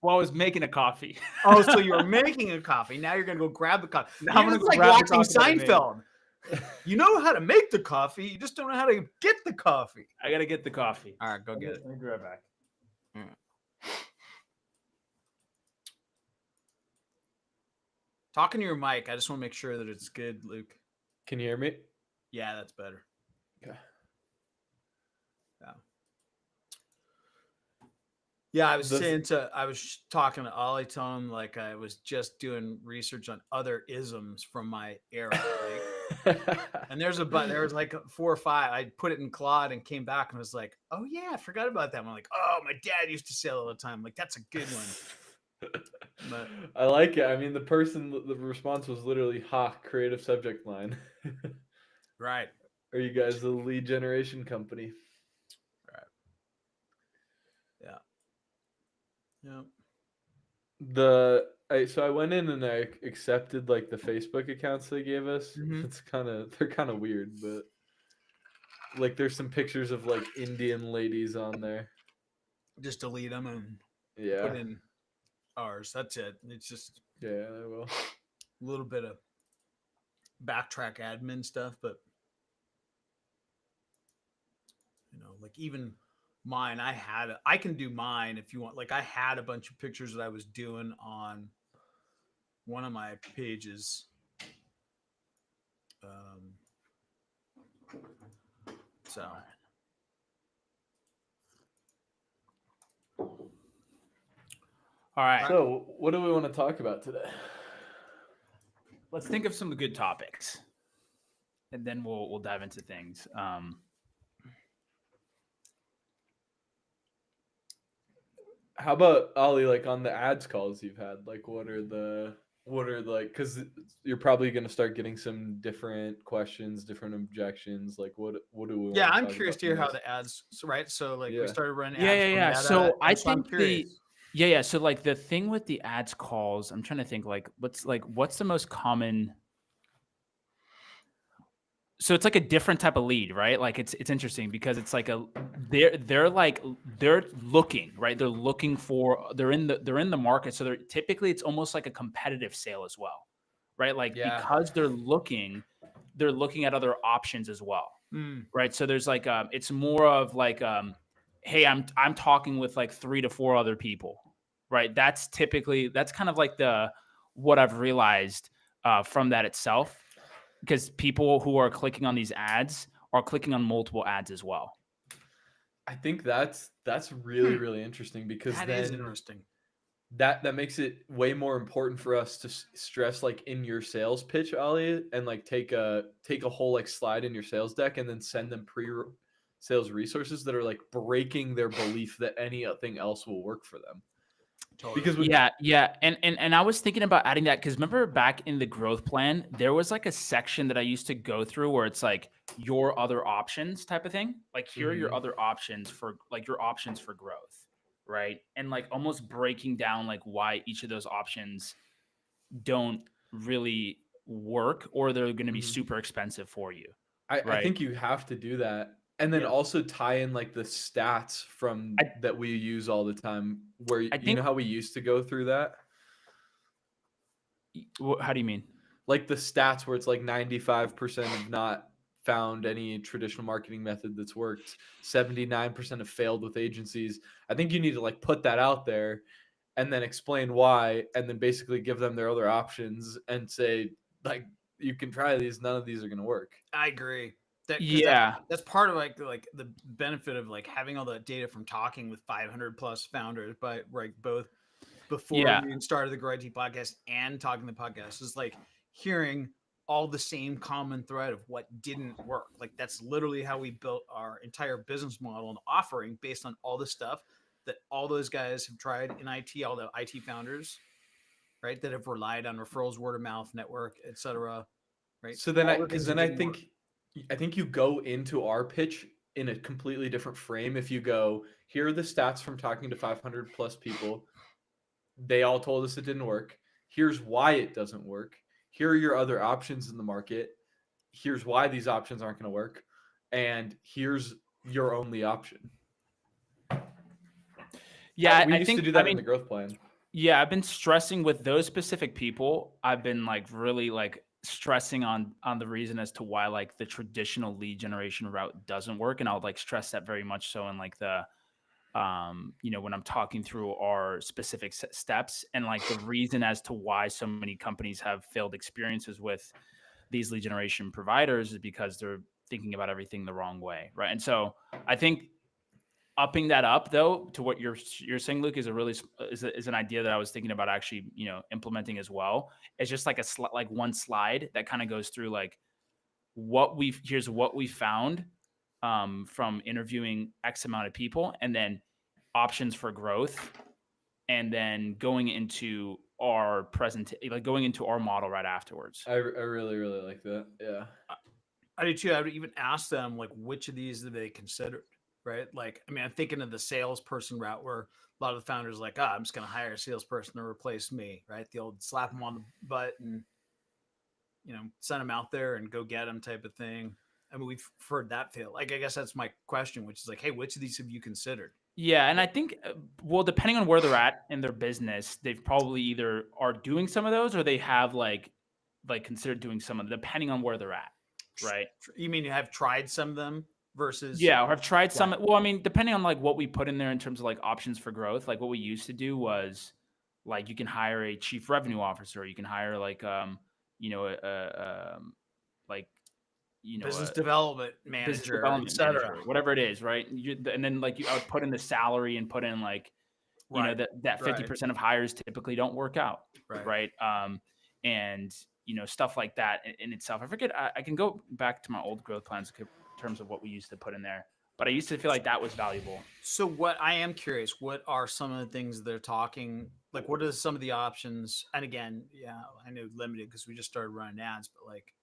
Well, I was making a coffee. Oh, so you're making a coffee. Now you're going to go grab the coffee. Now I'm gonna It's go like grab the watching coffee that I made. Seinfeld. You know how to make the coffee. You just don't know how to get the coffee. I got to get the coffee. All right, go get it. Let me grab back. Talking to your mic. I just want to make sure that it's good, Luke. Can you hear me? Yeah, that's better. Okay. Yeah, I was talking to Ollie, telling him like I was just doing research on other isms from my era. And there was like 4 or 5. I put it in Claude and came back and was like, oh yeah, I forgot about that one. I'm like, oh, my dad used to say it all the time. Like, that's a good one. But I like it. I mean, the response was literally, creative subject line. right. Are you guys the lead generation company? Yeah. So I went in and I accepted like the Facebook accounts they gave us. Mhm. They're kind of weird, but like there's some pictures of like Indian ladies on there. Just delete them and Yeah. put in ours. That's it. It's just Yeah, I will. a little bit of backtrack admin stuff, but like even mine, I can do mine if you want. Like I had a bunch of pictures that I was doing on one of my pages. So All right. So what do we want to talk about today? Let's think of some good topics, and then we'll dive into things. How about Ollie, like on the ads calls you've had, like what are like, because you're probably going to start getting some different questions, different objections. Like what do we? Yeah, want to I'm talk curious about to hear from how this? the ads. Right, so like we Yeah. started running ads. Yeah. from So Meta, I and I'm think curious. So like the thing with the ads calls, I'm trying to think like what's the most common. So it's like a different type of lead, right? Like it's interesting because it's like they're looking, right? They're looking for they're in the market. So typically it's almost like a competitive sale as well, right? Like because they're looking at other options as well, right? So there's like it's more of like hey, I'm talking with like 3 to 4 other people, right? That's kind of like what I've realized from that itself. Because people who are clicking on these ads are clicking on multiple ads as well. I think that's really, really interesting because That then is interesting. That makes it way more important for us to stress like in your sales pitch, Ollie, and like take a whole like slide in your sales deck and then send them pre-sales resources that are like breaking their belief that anything else will work for them. Totally. Because and I was thinking about adding that because remember back in the growth plan, there was like a section that I used to go through where it's like your other options type of thing. Like here are your other options for like your options for growth, right? And like almost breaking down like why each of those options don't really work or they're going to be super expensive for you. I think you have to do that. And then also tie in like the stats from that we use all the time where you know how we used to go through that? How do you mean? Like the stats where it's like 95% have not found any traditional marketing method that's worked. 79% have failed with agencies. I think you need to like put that out there and then explain why, and then basically give them their other options and say, like, you can try these. None of these are going to work. I agree. That's part of like the benefit of like having all the data from talking with 500 plus founders, but like both before we started the Grow IT podcast and talking the podcast is like hearing all the same common thread of what didn't work. Like that's literally how we built our entire business model and offering based on all the stuff that all those guys have tried in IT, all the IT founders, right? That have relied on referrals, word of mouth, network, etc. Right. So then I think you go into our pitch in a completely different frame. If you go, here are the stats from talking to 500 plus people. They all told us it didn't work. Here's why it doesn't work. Here are your other options in the market. Here's why these options aren't going to work. And here's your only option. Yeah, we used to do that in the growth plan. Yeah, I've been stressing with those specific people. I've been like really like stressing on the reason as to why like the traditional lead generation route doesn't work, and I'll like stress that very much so in like the when I'm talking through our specific steps, and like the reason as to why so many companies have failed experiences with these lead generation providers is because they're thinking about everything the wrong way, right? And so I think upping that up though to what you're saying, Luke, is a really is an idea that I was thinking about actually implementing as well. It's just like like one slide that kind of goes through like here's what we found from interviewing X amount of people, and then options for growth, and then going into our going into our model right afterwards. I really like that. Yeah, I do too. I would even ask them like which of these do they considered, right? Like, I mean, I'm thinking of the salesperson route where a lot of the founders are like, I'm just going to hire a salesperson to replace me, right? The old slap them on the butt and send them out there and go get them type of thing. I mean, we've heard that fail. Like, I guess that's my question, which is like, hey, which of these have you considered? Yeah, and I think, well, depending on where they're at in their business, they've probably either are doing some of those or they have like considered doing some of them, depending on where they're at, right? You mean you have tried some of them versus? Yeah, or have tried some. Well, I mean, depending on like what we put in there in terms of like options for growth, like what we used to do was like you can hire a chief revenue officer, you can hire like business development manager, etc., whatever it is, right? And then like I would put in the salary and put in like that 50% of hires typically don't work out, right? And stuff like that in itself. I forget. I can go back to my old growth plans in terms of what we used to put in there, but I used to feel like that was valuable. So what I am curious, what are some of the things they're talking? Like, what are some of the options? And again, yeah, I know limited because we just started running ads, but like,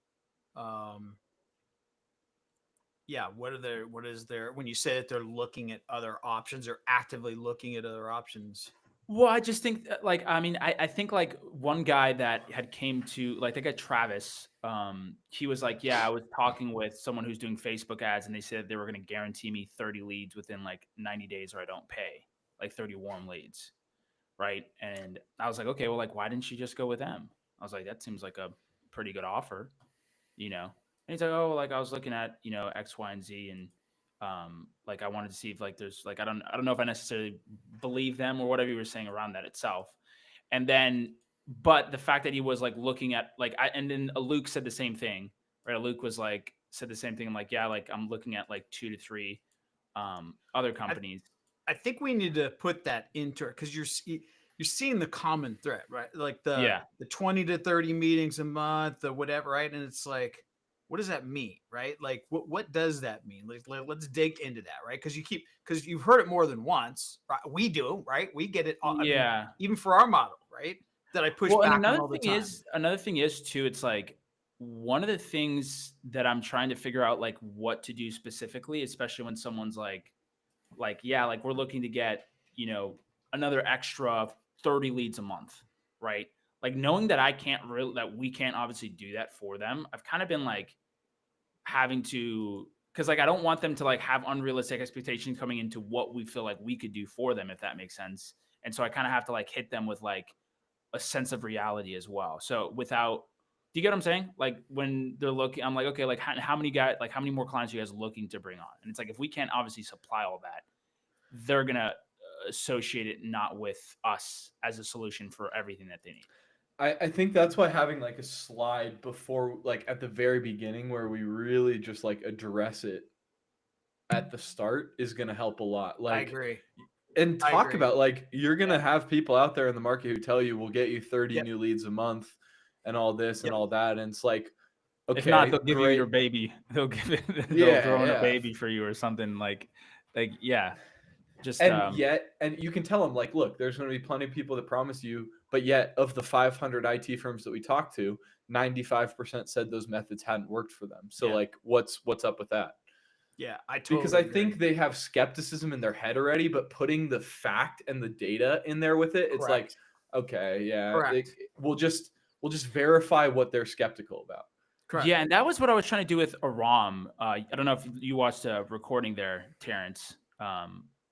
yeah, what is there when you say that they're looking at other options or actively looking at other options? Well, I just think like, I mean, I think like one guy that had came to like the guy Travis, he was like, yeah, I was talking with someone who's doing Facebook ads and they said they were going to guarantee me 30 leads within like 90 days or I don't pay, like 30 warm leads. Right. And I was like, okay, well, like, why didn't you just go with them? I was like, that seems like a pretty good offer, And he's like, oh, like I was looking at, X, Y, and Z. And like I wanted to see if like there's like I don't know if I necessarily believe them or whatever you were saying around that itself. And then but the fact that he was like looking at like and then Luke said the same thing, right? Luke was like said the same thing. I'm like, yeah, like I'm looking at like 2 to 3 other companies. I think we need to put that into it because you're seeing the common thread, right? Like the 20 to 30 meetings a month or whatever, right? And it's like, what does that mean, right? Like, what does that mean? Like let's dig into that, right? Because you've heard it more than once, right? We do, right? We get it, I mean, even for our model, right? That I push back on all the time. Another thing is too, it's like one of the things that I'm trying to figure out, like what to do specifically, especially when someone's like, yeah, like we're looking to get, another extra 30 leads a month, right? Like knowing that we can't obviously do that for them. I've kind of been like having to, cause like, I don't want them to like have unrealistic expectations coming into what we feel like we could do for them, if that makes sense. And so I kind of have to like hit them with like a sense of reality as well. So do you get what I'm saying? Like when they're looking, I'm like, okay, like how many more clients are you guys looking to bring on? And it's like, if we can't obviously supply all that, they're going to associate it not with us as a solution for everything that they need. I think that's why having like a slide before, like at the very beginning where we really just like address it at the start is going to help a lot. Like, I agree. And talk about like, you're going to have people out there in the market who tell you we'll get you 30 new leads a month and all this and all that. And it's like, okay, if not, they'll give you your baby. They'll throw in a baby for you or something like, yeah. Just, and you can tell them like, look, there's going to be plenty of people that promise you, but yet of the 500 IT firms that we talked to, 95% said those methods hadn't worked for them. So like, what's up with that? Yeah, I totally because I think they have skepticism in their head already, but putting the fact and the data in there with it, it's like, okay, yeah, we'll just verify what they're skeptical about. Correct. Yeah, and that was what I was trying to do with Aram. I don't know if you watched a recording there, Terrence,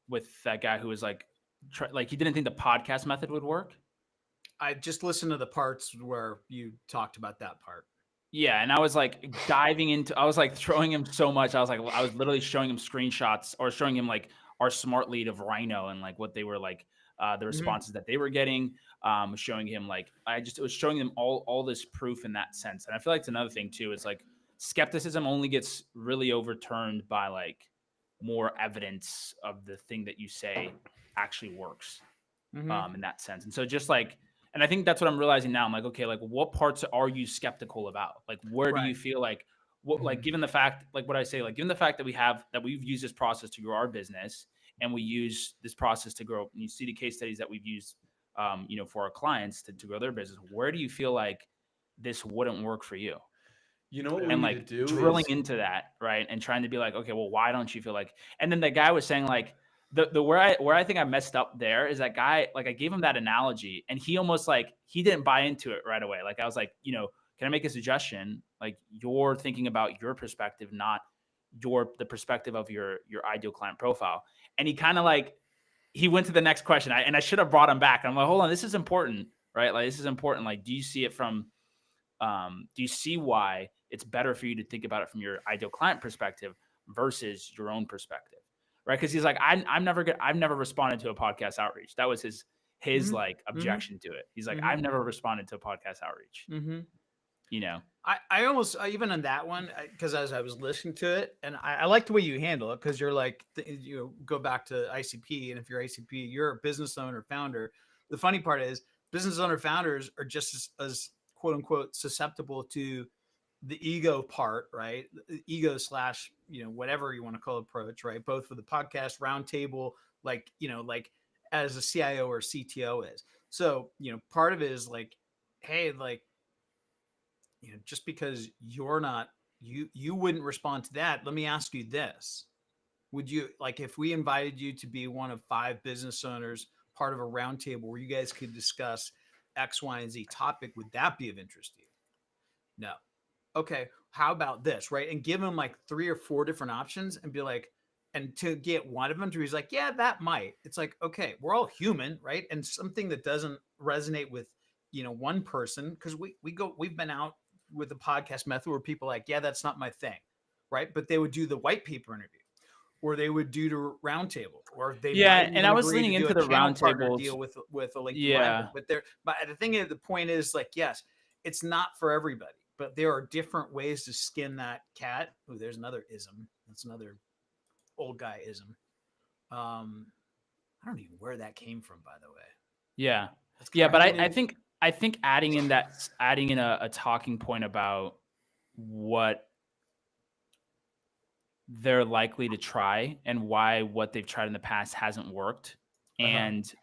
with that guy who was like he didn't think the podcast method would work. I just listened to the parts where you talked about that part. Yeah, and I was like diving into, I was like throwing him so much. I was literally showing him screenshots or showing him like our smart lead of Rhino and like what they were like, the responses that they were getting. Showing him like it was showing them all this proof in that sense. And I feel like it's another thing too. Is like skepticism only gets really overturned by like more evidence of the thing that you say actually works. In that sense. And so just like, and I think that's what I'm realizing now. I'm like, okay, like what parts are you skeptical about? Like, where do you feel like what, like, given the fact, like what I say, like, given the fact that we've used this process to grow our business and we use this process to grow, and you see the case studies that we've used, for our clients to grow their business, where do you feel like this wouldn't work for you? You know what we And need like to do drilling is into that, right? And trying to be like, okay, well, why don't you feel like, and then the guy was saying like, the where I think I messed up there is that guy, like I gave him that analogy and he almost like he didn't buy into it right away. Like I was like, can I make a suggestion? Like you're thinking about your perspective, not the perspective of your ideal client profile. And he kind of like he went to the next question. I should have brought him back. I'm like, hold on, this is important, right? Like this is important. Like, do you see it from do you see why it's better for you to think about it from your ideal client perspective versus your own perspective? Right. Cause he's like, I've never responded to a podcast outreach. That was his like objection to it. He's like, I've never responded to a podcast outreach. I almost, even on that one, because as I was listening to it, and I like the way you handle it, because you're like, go back to ICP. And if you're ICP, you're a business owner, founder. The funny part is business owner founders are just as quote unquote susceptible to the ego part, right? The ego / whatever you want to call approach, right? Both for the podcast roundtable, like as a CIO or CTO is. So, part of it is like, hey, like, just because you're not, you wouldn't respond to that. Let me ask you this. Would you, like, if we invited you to be one of 5 business owners, part of a roundtable where you guys could discuss X, Y, and Z topic, would that be of interest to you? No. Okay, how about this, right? And give him like 3 or 4 different options and be like, and to get one of them to, he's like, yeah, that might. It's like, okay, we're all human, right? And something that doesn't resonate with, one person, because we've been out with the podcast method where people are like, yeah, that's not my thing, right? But they would do the white paper interview, or they would do the roundtable, or they and I was leaning into the roundtable deal with a link. But the thing is, the point is like, yes, it's not for everybody. But there are different ways to skin that cat. Oh, there's another ism. That's another old guy ism. I don't even know where that came from, by the way. Yeah. Yeah. But I think adding in a talking point about what they're likely to try and why what they've tried in the past hasn't worked. And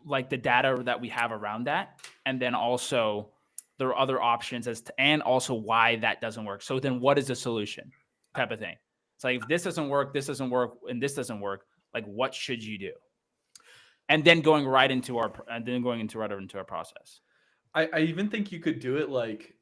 like the data that we have around that. And then also there are other options and also why that doesn't work. So then what is the solution type of thing? It's like, if this doesn't work, and this doesn't work, like what should you do? And then going right into our process. I even think you could do it like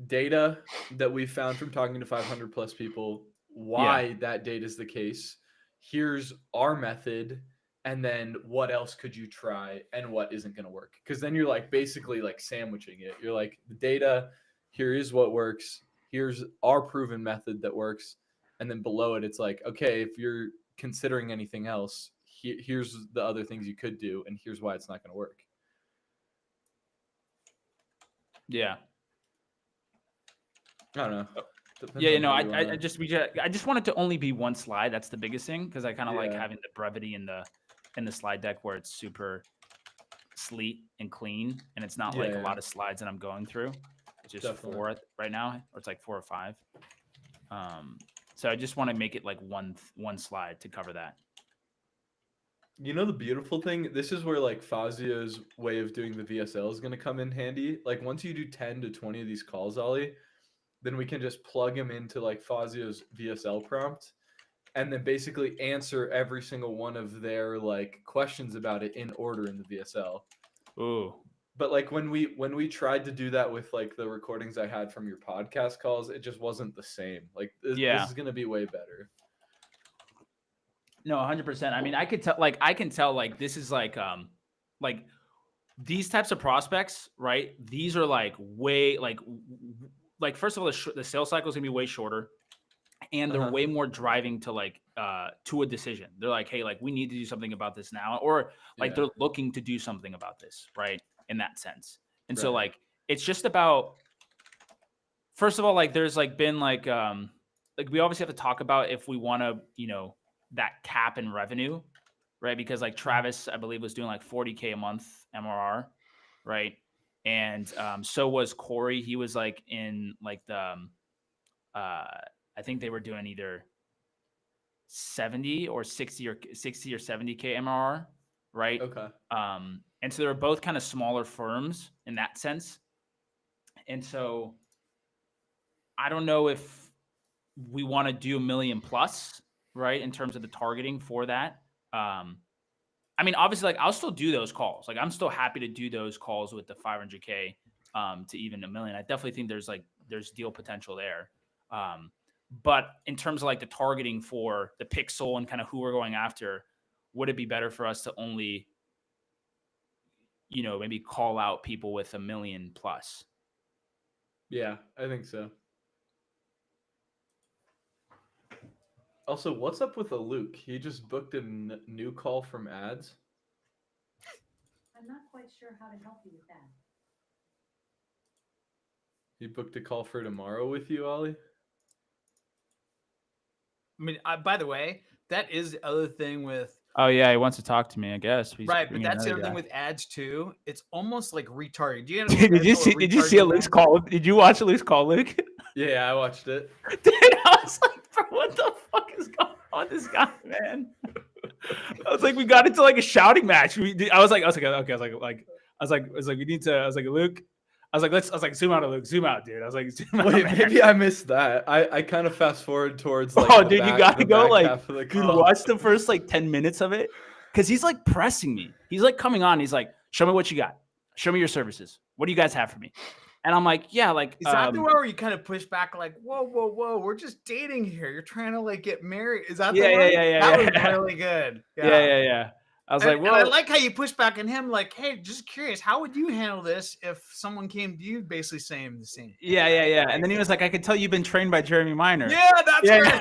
data that we found from talking to 500 plus people, why that data is the case. Here's our method. And then what else could you try and what isn't going to work? Because then you're like basically like sandwiching it. You're like, the data, here is what works. Here's our proven method that works. And then below it, it's like, okay, if you're considering anything else, here's the other things you could do. And here's why it's not going to work. Yeah. I don't know. I just want it to only be one slide. That's the biggest thing. Cause I kind of like having the brevity in the slide deck where it's super sleek and clean. And it's not like a lot of slides that I'm going through. It's just 4 right now, or it's like 4 or 5. So I just want to make it like one slide to cover that. You know, the beautiful thing, this is where like Fazio's way of doing the VSL is going to come in handy. Like once you do 10 to 20 of these calls, Ollie, then we can just plug them into like Fazio's VSL prompt and then basically answer every single one of their like questions about it in order in the VSL. Ooh. But like when we tried to do that with like the recordings I had from your podcast calls, it just wasn't the same. Like this is going to be way better. No, 100%. I mean, I can tell like this is like these types of prospects, right? These are like way like first of all, the sales cycle is gonna be way shorter, and they're way more driving to like to a decision. They're like, hey, like we need to do something about this now, or like they're looking to do something about this, right? In that sense. And so like it's just about, first of all, like there's like been like we obviously have to talk about if we want to, you know, that cap in revenue, right? Because like Travis, I believe, was doing like 40K a month MRR, right? And so was Corey. He was like in like the I think they were doing either 70 or 60 or 70K MRR, right? Okay. And so they were both kind of smaller firms in that sense. And so I don't know if we want to do $1 million plus, right? In terms of the targeting for that. I mean, obviously, like I'll still do those calls. Like I'm still happy to do those calls with the 500K to even $1 million. I definitely think there's deal potential there. But in terms of like the targeting for the pixel and kind of who we're going after, would it be better for us to only, you know, maybe call out people with $1 million plus? Yeah, I think so. Also, what's up with Luke? He just booked a new call from ads. I'm not quite sure how to help you with that. He booked a call for tomorrow with you, Ollie? I mean, by the way, that is the other thing with. Oh yeah, he wants to talk to me, I guess. Right, but that's the other thing with ads too. It's almost like retargeting. Did you see Luke's call? Did you watch Luke's call, Luke? Yeah, I watched it. Dude, I was like, bro, what the fuck is going on with this guy, man? I was like, we got into like a shouting match. I was like, we need to. I was like, Luke. I was like, zoom out, Luke. Zoom out, dude. I was like, zoom out. Wait, man. maybe I missed that. I kind of fast forward towards like. Oh, dude, you gotta go like, dude, watch the first like 10 minutes of it, because he's like pressing me. He's like coming on. He's like, show me what you got. Show me your services. What do you guys have for me? And I'm like, yeah, like. Is that the one where you kind of push back, like, whoa, we're just dating here. You're trying to like get married. Is that the one? Yeah. That was really good. Yeah. I was like, well, I like how you push back on him, like, hey, just curious, how would you handle this if someone came to you basically saying the same? Yeah. And then he was like, I could tell you've been trained by Jeremy Minor. Yeah, that's right.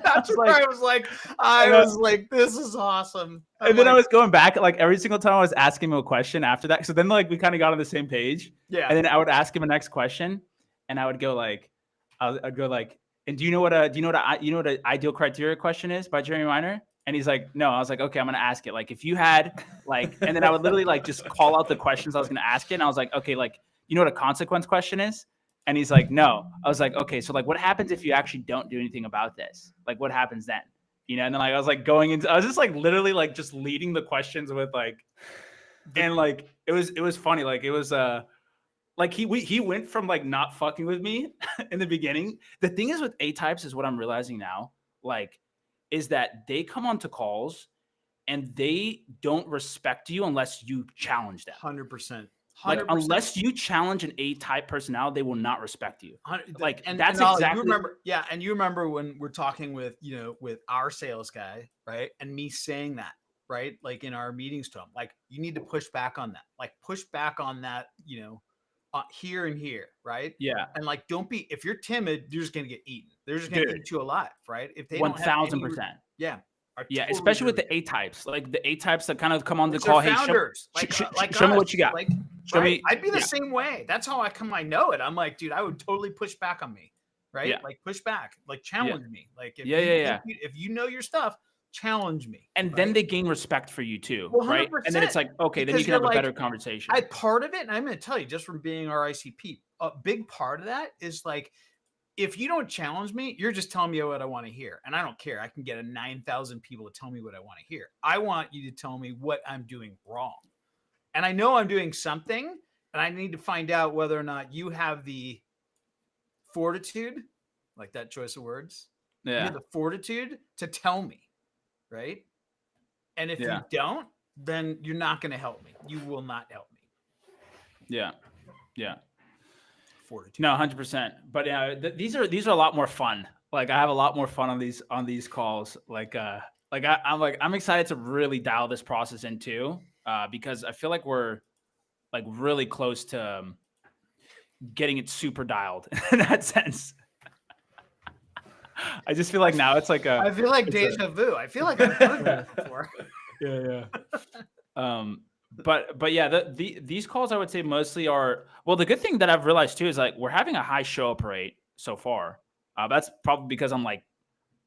That's where I was like, this is awesome. And then I was going back, like every single time I was asking him a question after that. So then like we kind of got on the same page. Yeah. And then I would ask him a next question, and I would go like, I'd go like, and do you know what an ideal criteria question is by Jeremy Minor? And he's like, no. I was like, okay, I'm gonna ask it. Like, if you had like, and then I would literally like just call out the questions I was gonna ask it. And I was like, okay, like, you know what a consequence question is? And he's like, no. I was like, okay, so like, what happens if you actually don't do anything about this? Like, what happens then? You know? And then like, I was like going into, I was just like literally like just leading the questions with like, and like it was funny. Like it was like he went from like not fucking with me in the beginning. The thing is with A-types is what I'm realizing now, like, is that they come onto calls and they don't respect you unless you challenge them. 100%. Like unless you challenge an A-type personality, they will not respect you. Like and that's and exactly. You remember, yeah, and you remember when we're talking with with our sales guy, right? And me saying that, right? Like in our meetings to him, like you need to push back on that. Like push back on that, here and here, right? Yeah. And like, don't be, if you're timid, you're just gonna get eaten. They're just gonna eat you alive, right? If they 1,000%. Yeah. Yeah, especially with the A-types, like the A-types that kind of come on the call. Hey, show me what you got. Like, show me. I'd be the same way. That's how I know it. I'm like, dude, I would totally push back on me, right? Yeah. Like push back, like challenge me. Like if if you know your stuff, challenge me. And then they gain respect for you too, right? And then it's like, okay, then you can have a better conversation. Part of it, and I'm going to tell you, just from being our ICP, a big part of that is like, if you don't challenge me, you're just telling me what I want to hear. And I don't care. I can get 9,000 people to tell me what I want to hear. I want you to tell me what I'm doing wrong. And I know I'm doing something, and I need to find out whether or not you have the fortitude, like that choice of words. Yeah. You have the fortitude to tell me, right? And if you don't, then you're not going to help me. You will not help me. Yeah. Fortitude. No, 100%. But yeah, these are a lot more fun. Like I have a lot more fun on these calls. I'm excited to really dial this process in too, because I feel like we're really close to getting it super dialed in that sense. I just feel like now it's like I feel like deja vu. I feel like I've heard that before. Yeah. But yeah, these calls I would say mostly are, well, the good thing that I've realized too is like we're having a high show up rate so far. That's probably because I'm like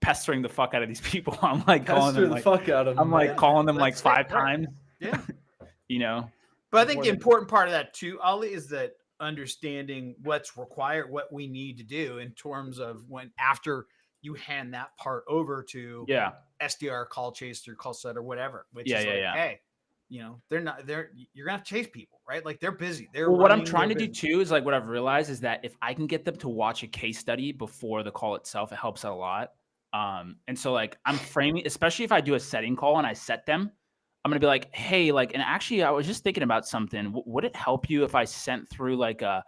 pestering the fuck out of these people. I'm like calling them like fuck out of them. I'm like calling them like That's 5 fair. times. Yeah. You know. But I think the important part of that too, Ollie, is that understanding what's required, what we need to do in terms of when after you hand that part over to SDR, call chaser, call setter, whatever, which is hey, you know, you're gonna have to chase people, right? Like they're busy. What I'm trying to do too is like what I've realized is that if I can get them to watch a case study before the call itself, it helps out a lot. And so like I'm framing, especially if I do a setting call and I set them, I'm gonna be like, hey, like, and actually I was just thinking about something. Would it help you if I sent through like a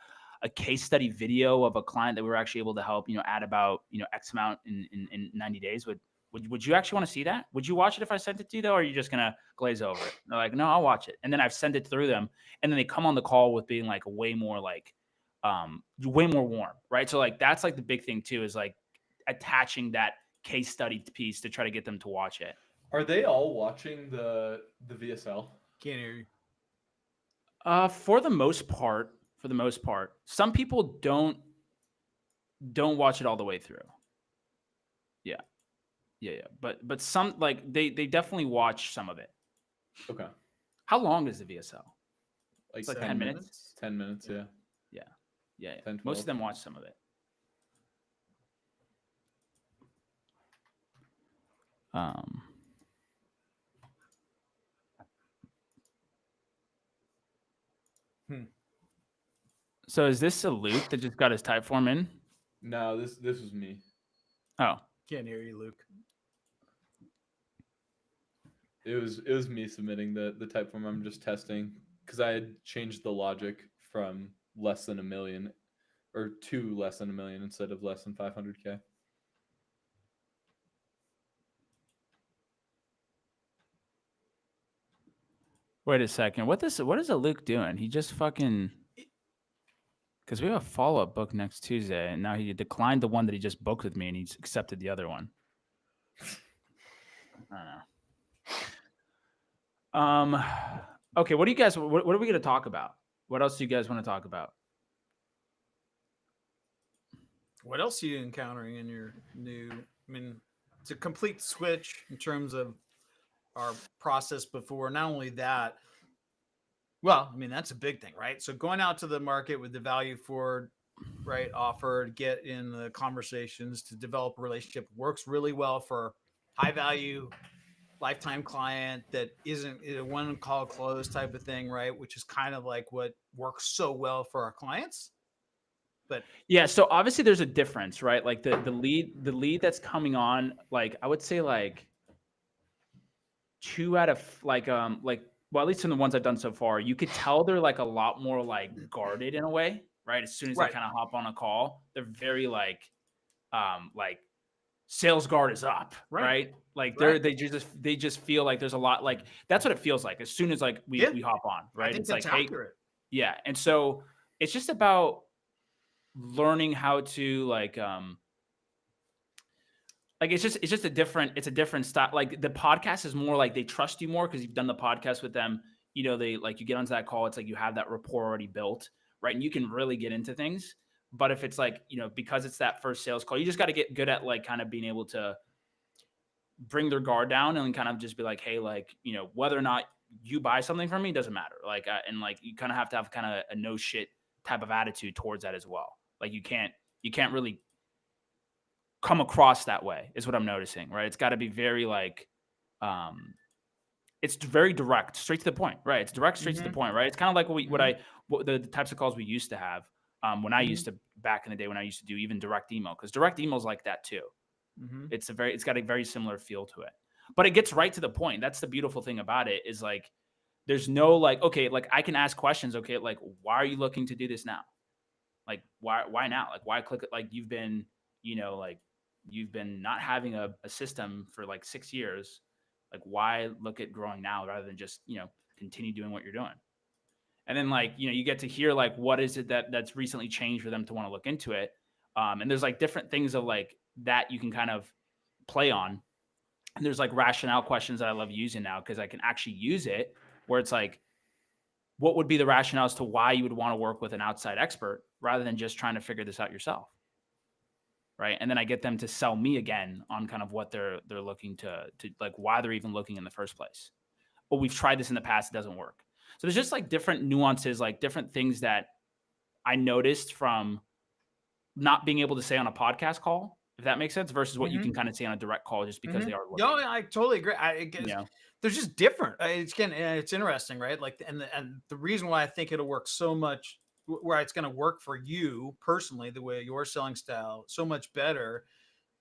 case study video of a client that we were actually able to help, add about, X amount in 90 days? Would you actually want to see that? Would you watch it if I sent it to you though? Or are you just going to glaze over it? They're like, no, I'll watch it. And then I've sent it through them. And then they come on the call with being like way more warm. Right. So like, that's like the big thing too, is like attaching that case study piece to try to get them to watch it. Are they all watching the VSL? Can't hear you. For the most part, some people don't watch it all the way through. Yeah. But some, like, they definitely watch some of it. Okay. How long is the VSL? Like 10 minutes? 10 minutes, yeah. Yeah. 10, most of them watch some of it. So is this a Luke that just got his type form in? No, this was me. Oh. Can't hear you, Luke. It was me submitting the type form. I'm just testing because I had changed the logic from less than $1 million or to less than $1 million instead of less than 500K. Wait a second. What is a Luke doing? He just fucking, because we have a follow-up book next Tuesday, and now he declined the one that he just booked with me, and he's accepted the other one. I don't know. Okay, what do you guys? What are we going to talk about? What else do you guys want to talk about? What else are you encountering in your new? I mean, it's a complete switch in terms of our process before. Not only that, well, I mean, that's a big thing, right? So going out to the market with the value for offer, to get in the conversations, to develop a relationship works really well for high value lifetime client that isn't a one call close type of thing, right? Which is kind of like what works so well for our clients. But yeah, so obviously there's a difference, right? Like the lead that's coming on, like I would say like 2 out of well, at least in the ones I've done so far, you could tell they're like a lot more like guarded in a way, right? As soon as they kind of hop on a call, they're very like sales guard is up, right? Like they just feel like there's a lot, like that's what it feels like as soon as like we hop on, right? I think it's that's like accurate. Hey, yeah, and so it's just about learning how to like it's just a different style. Like the podcast is more like they trust you more because you've done the podcast with them. They like you get onto that call. It's like you have that rapport already built, right? And you can really get into things. But if it's like, because it's that first sales call, you just got to get good at like kind of being able to bring their guard down and kind of just be like, hey, like, whether or not you buy something from me doesn't matter. Like, and like you kind of have to have kind of a no shit type of attitude towards that as well. Like you can't really come across that way is what I'm noticing, right? It's got to be very like, it's very direct, straight to the point, right? It's direct, straight to the point, right? It's kind of like what the types of calls we used to have when I used to, back in the day when I used to do even direct email, because direct email is like that too. It's got a very similar feel to it, but it gets right to the point. That's the beautiful thing about it is like, there's no like, okay, like I can ask questions. Okay. Like, why are you looking to do this now? Like, why now? Like, why click it? Like you've been, you've been not having a system for like 6 years. Like why look at growing now rather than just, continue doing what you're doing. And then like, you get to hear like, what is it that's recently changed for them to want to look into it. And there's like different things of like that you can kind of play on. And there's like rationale questions that I love using now because I can actually use it where it's like, what would be the rationale as to why you would want to work with an outside expert rather than just trying to figure this out yourself? Right. And then I get them to sell me again on kind of what they're looking to like why they're even looking in the first place. But we've tried this in the past, it doesn't work. So there's just like different nuances, like different things that I noticed from not being able to say on a podcast call, if that makes sense, versus what you can kind of say on a direct call just because they are looking. No, I totally agree. They're just different. It's interesting, right? Like, and the reason why I think it'll work so much, where it's going to work for you personally, the way your selling style so much better,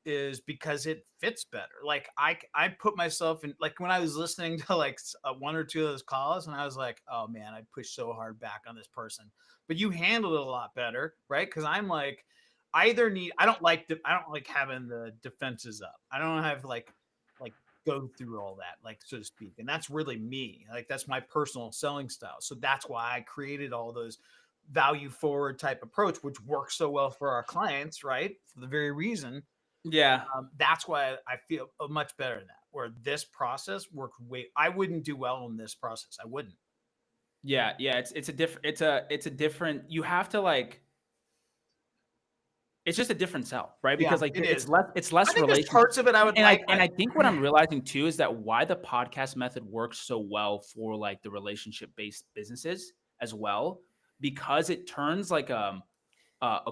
is because it fits better. Like I put myself in, like when I was listening to like one or two of those calls, and I was like, oh man, I pushed so hard back on this person. But you handled it a lot better, right? Because I'm like, I don't like having the defenses up. I don't have like go through all that, like, so to speak. And that's really me. Like that's my personal selling style. So that's why I created all those value forward type approach, which works so well for our clients, right? For the very reason. Yeah. That's why I feel much better in that, where this process worked I wouldn't do well in this process. I wouldn't. Yeah. It's a different, you have to like, it's just a different sell, right? Because like it's less relationship. Parts of it I would I think what I'm realizing too is that why the podcast method works so well for like the relationship based businesses as well, because it turns like a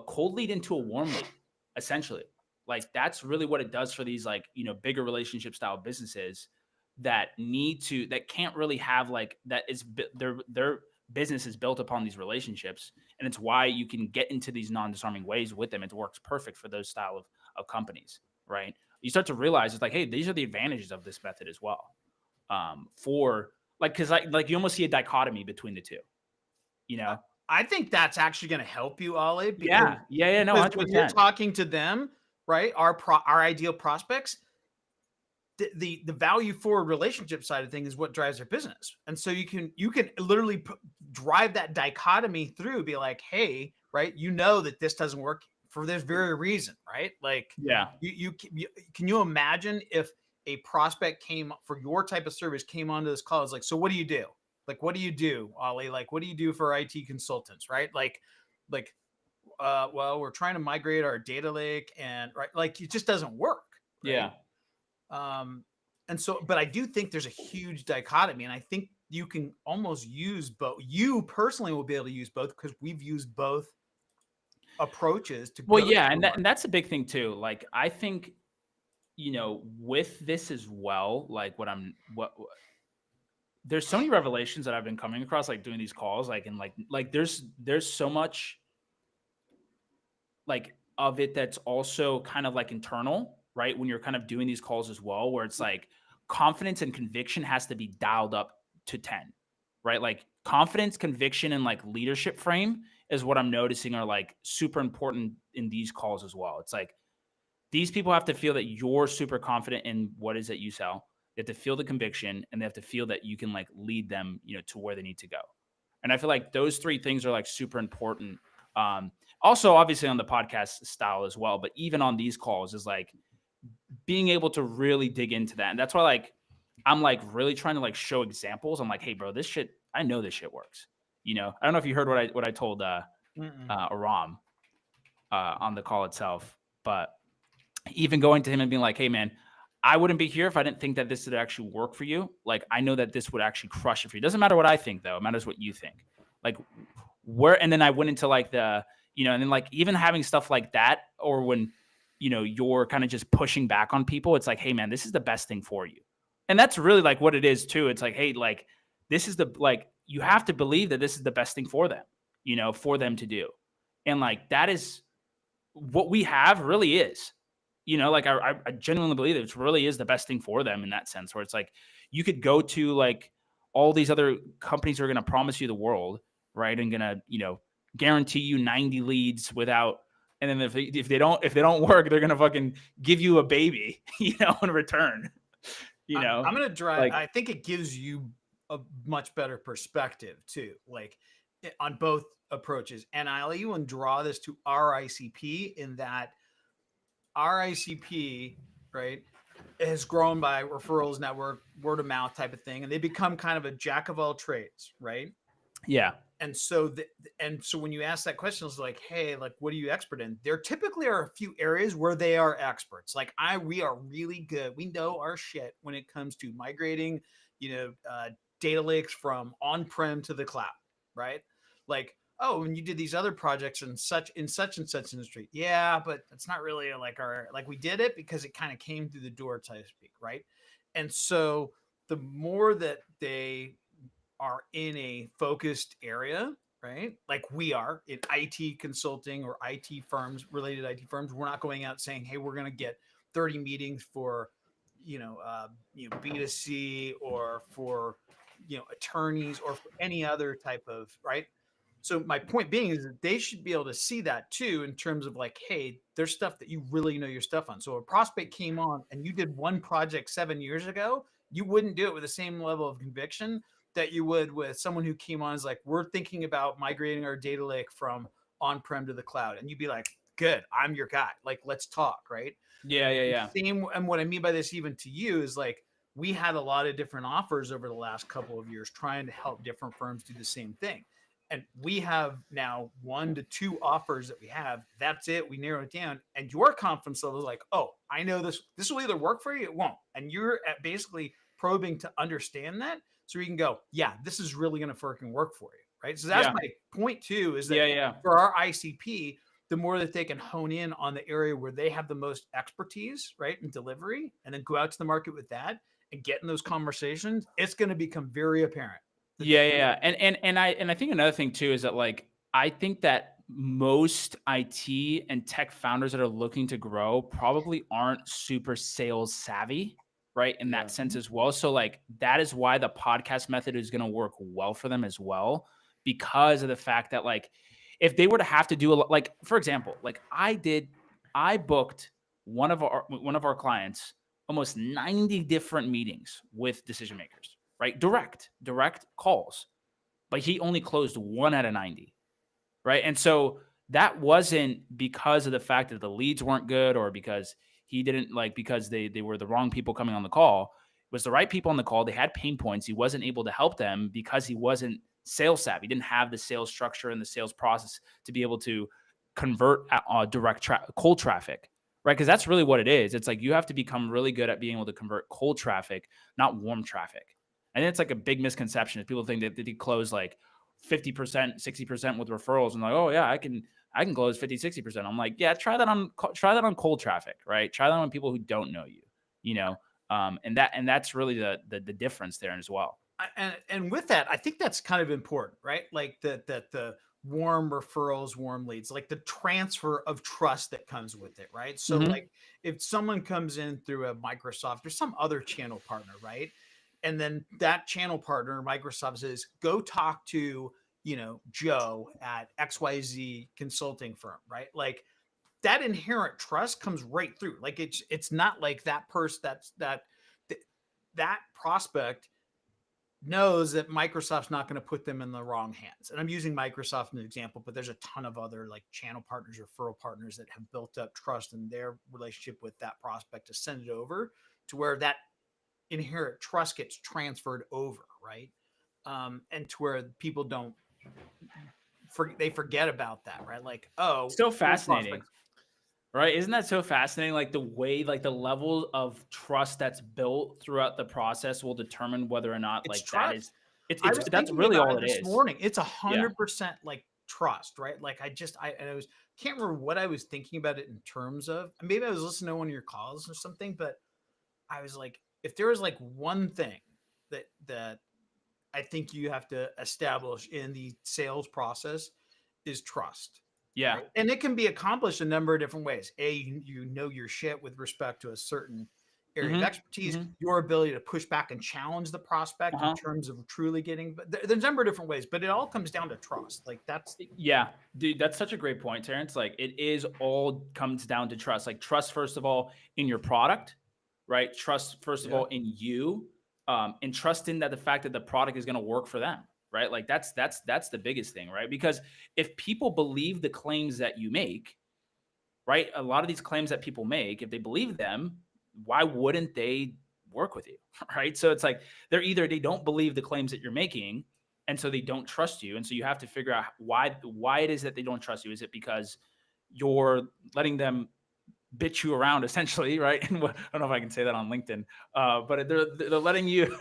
cold lead into a warm lead, essentially. Like that's really what it does for these like, bigger relationship style businesses that can't really have like, that is their business is built upon these relationships. And it's why you can get into these non-disarming ways with them. It works perfect for those style of companies, right? You start to realize it's like, hey, these are the advantages of this method as well. For like, cause like you almost see a dichotomy between the two, I think that's actually going to help you, Ollie. Yeah. No, 100%. When you're talking to them, right? Our ideal prospects, the value forward relationship side of things is what drives their business. And so you can literally drive that dichotomy through, be like, hey, right, that this doesn't work for this very reason, right? Like, yeah, can you imagine if a prospect for your type of service came onto this call? It's like, so what do you do? Like, what do you do, Ollie? Like, what do you do for IT consultants, right? Well, we're trying to migrate our data lake, and right, like it just doesn't work. Right? Yeah. And so, but I do think there's a huge dichotomy, and I think you can almost use both. You personally will be able to use both because we've used both approaches to. Well, yeah, and that's a big thing too. Like, I think, with this as well, like there's so many revelations that I've been coming across, like doing these calls, like, and like there's so much like of it that's also kind of like internal, right? When you're kind of doing these calls as well, where it's like confidence and conviction has to be dialed up to 10, right? Like confidence, conviction, and like leadership frame is what I'm noticing are like super important in these calls as well. It's like these people have to feel that you're super confident in what is that you sell. They have to feel the conviction, and they have to feel that you can like lead them, to where they need to go. And I feel like those three things are like super important. Also, obviously on the podcast style as well, but even on these calls is like being able to really dig into that. And that's why like I'm like really trying to like show examples. I'm like, hey bro, I know this shit works. I don't know if you heard what I told Aram on the call itself, but even going to him and being like, hey man, I wouldn't be here if I didn't think that this would actually work for you. Like, I know that this would actually crush it for you. It doesn't matter what I think though. It matters what you think. Like and then I went into like and then like even having stuff like that, or when, you're kind of just pushing back on people, it's like, hey man, this is the best thing for you. And that's really like what it is too. It's like, hey, like this is you have to believe that this is the best thing for them, for them to do. And like, that is what we have really is, like I genuinely believe that it really is the best thing for them in that sense, where it's like, you could go to like all these other companies who are going to promise you the world, right? And going to, guarantee you 90 leads without, and then if they don't work, they're going to fucking give you a baby, in return, I'm going to drive. Like, I think it gives you a much better perspective too. Like on both approaches. And I'll even draw this to our ICP in that our ICP, right, has grown by referrals network, word of mouth type of thing. And they become kind of a jack of all trades, right? Yeah. And so when you ask that question, it's like, hey, like, what are you expert in? There typically are a few areas where they are experts. Like we are really good. We know our shit when it comes to migrating, data lakes from on-prem to the cloud, right? Like, oh, when you did these other projects in such and such industry. Yeah, but it's not really like we did it because it kind of came through the door, so to speak, right? And so the more that they are in a focused area, right? Like we are in IT consulting or IT firms, related IT firms. We're not going out saying, hey, we're going to get 30 meetings for, B2C or for, attorneys or for any other type of, right? So my point being is that they should be able to see that too, in terms of like, hey, there's stuff that you really know your stuff on. So a prospect came on and you did one project 7 years ago, you wouldn't do it with the same level of conviction that you would with someone who came on is like, we're thinking about migrating our data lake from on-prem to the cloud. And you'd be like, good, I'm your guy. Like, let's talk. Right. Yeah. Same. And what I mean by this, even to you, is like, we had a lot of different offers over the last couple of years trying to help different firms do the same thing. And we have now 1 to 2 offers that we have. That's it. We narrow it down. And your confidence level is like, oh, I know this will either work for you, it won't. And you're basically probing to understand that. So you can go, yeah, this is really going to freaking work for you. Right. So that's my point too, is that for our ICP, the more that they can hone in on the area where they have the most expertise, right, in delivery, and then go out to the market with that and get in those conversations, it's going to become very apparent. Yeah. And I think another thing too is that, like, I think that most IT and tech founders that are looking to grow probably aren't super sales savvy, right? In that sense as well. So like, that is why the podcast method is going to work well for them as well, because of the fact that, like, if they were to have to do like, for example, like I booked one of our clients almost 90 different meetings with decision makers, right? Direct calls, but he only closed 1 out of 90, right? And so that wasn't because of the fact that the leads weren't good or because he didn't because they were the wrong people coming on the call. It was the right people on the call. They had pain points. He wasn't able to help them because he wasn't sales savvy. He didn't have the sales structure and the sales process to be able to convert direct cold traffic, right? Because that's really what it is. It's like you have to become really good at being able to convert cold traffic, not warm traffic. And it's like a big misconception is people think that they close like 50%, 60% with referrals and like, oh yeah, I can close 50, 60%. I'm like, yeah, try that on cold traffic, right? Try that on people who don't know you, and that's really the difference there as well. And with that, I think that's kind of important, right? Like the warm referrals, warm leads, like the transfer of trust that comes with it, right? So like if someone comes in through a Microsoft or some other channel partner, right? And then that channel partner, Microsoft, says, go talk to, Joe at XYZ consulting firm, right? Like that inherent trust comes right through. Like it's not like that person that prospect knows that Microsoft's not going to put them in the wrong hands. And I'm using Microsoft as an example, but there's a ton of other like channel partners, referral partners that have built up trust in their relationship with that prospect to send it over to where that inherent trust gets transferred over, right? And to where people they forget about that, right? Like, oh, so fascinating, right? Isn't that so fascinating? Like the way, like the level of trust that's built throughout the process will determine whether or not like that is. That's really all it is. This morning, it's 100% like trust, right? Like I can't remember what I was thinking about it in terms of. Maybe I was listening to one of your calls or something, but I was like, if there was like one thing that I think you have to establish in the sales process is trust. Yeah. Right? And it can be accomplished a number of different ways. You know your shit with respect to a certain area of expertise, your ability to push back and challenge the prospect in terms of truly getting, but there's a number of different ways, but it all comes down to trust. Like dude, that's such a great point, Terrence. Like it is all comes down to trust. Like trust, first of all, in your product, right? Trust, first of all, in you, and trust in that the fact that the product is going to work for them, right? Like that's the biggest thing, right? Because if people believe the claims that you make, right? A lot of these claims that people make, if they believe them, why wouldn't they work with you, right? So it's like they don't believe the claims that you're making, and so they don't trust you, and so you have to figure out why it is that they don't trust you. Is it because you're letting them bitch you around, essentially, right? And I don't know if I can say that on LinkedIn, but they're letting you.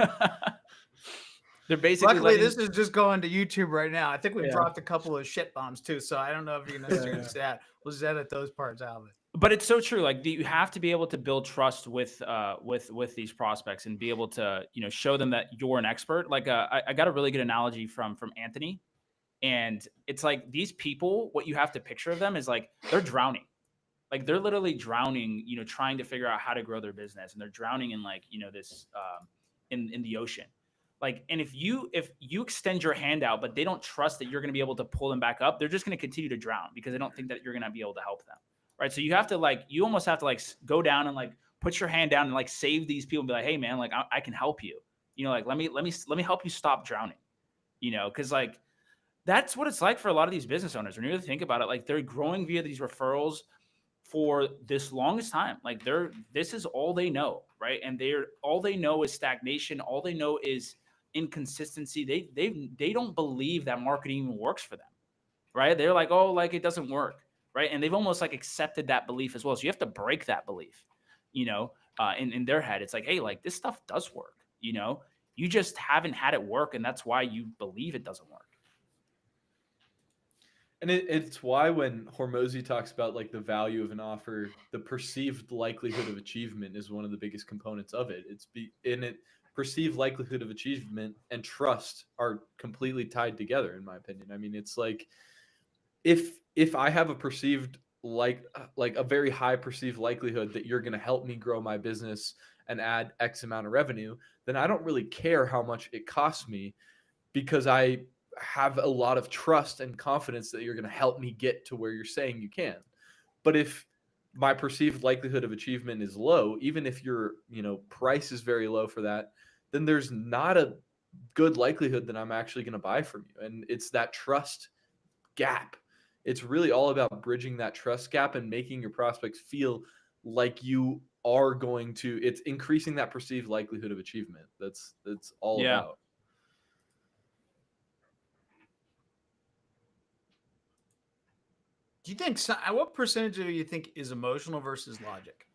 They're basically. Luckily, this is just going to YouTube right now. I think we Yeah. dropped a couple of shit bombs too, so I don't know if you can necessarily say that. We'll just edit those parts out of it. But it's so true. Like you have to be able to build trust with these prospects and be able to, you know, show them that you're an expert. Like I got a really good analogy from Anthony, and it's like these people. What you have to picture of them is like they're drowning. Like they're literally drowning, you know, trying to figure out how to grow their business, and they're drowning in like, you know, this in the ocean. Like, and if you extend your hand out, but they don't trust that you're going to be able to pull them back up, they're just going to continue to drown because they don't think that you're going to be able to help them, right? So you have to you almost have to like go down and like put your hand down and like save these people and be like, hey man, like I can help you, you know, like let me help you stop drowning, you know, because like that's what it's like for a lot of these business owners. When you really think about it, like they're growing via these referrals for this longest time. Like this is all they know, right? And all they know is stagnation. All they know is inconsistency. They don't believe that marketing even works for them, right? They're like, oh, like it doesn't work, right? And they've almost like accepted that belief as well. So you have to break that belief, you know, in their head. It's like, hey, like this stuff does work, you know, you just haven't had it work, and that's why you believe it doesn't work. And it's why when Hormozi talks about like the value of an offer, the perceived likelihood of achievement is one of the biggest components of it. Perceived likelihood of achievement and trust are completely tied together, in my opinion. I mean, it's like if I have a perceived like a very high perceived likelihood that you're going to help me grow my business and add X amount of revenue, then I don't really care how much it costs me, because I have a lot of trust and confidence that you're going to help me get to where you're saying you can. But if my perceived likelihood of achievement is low, even if your, you know, price is very low for that, then there's not a good likelihood that I'm actually going to buy from you. And it's that trust gap. It's really all about bridging that trust gap and making your prospects feel like you are going to, it's increasing that perceived likelihood of achievement. That's all about. Do you think what percentage do you think is emotional versus logic?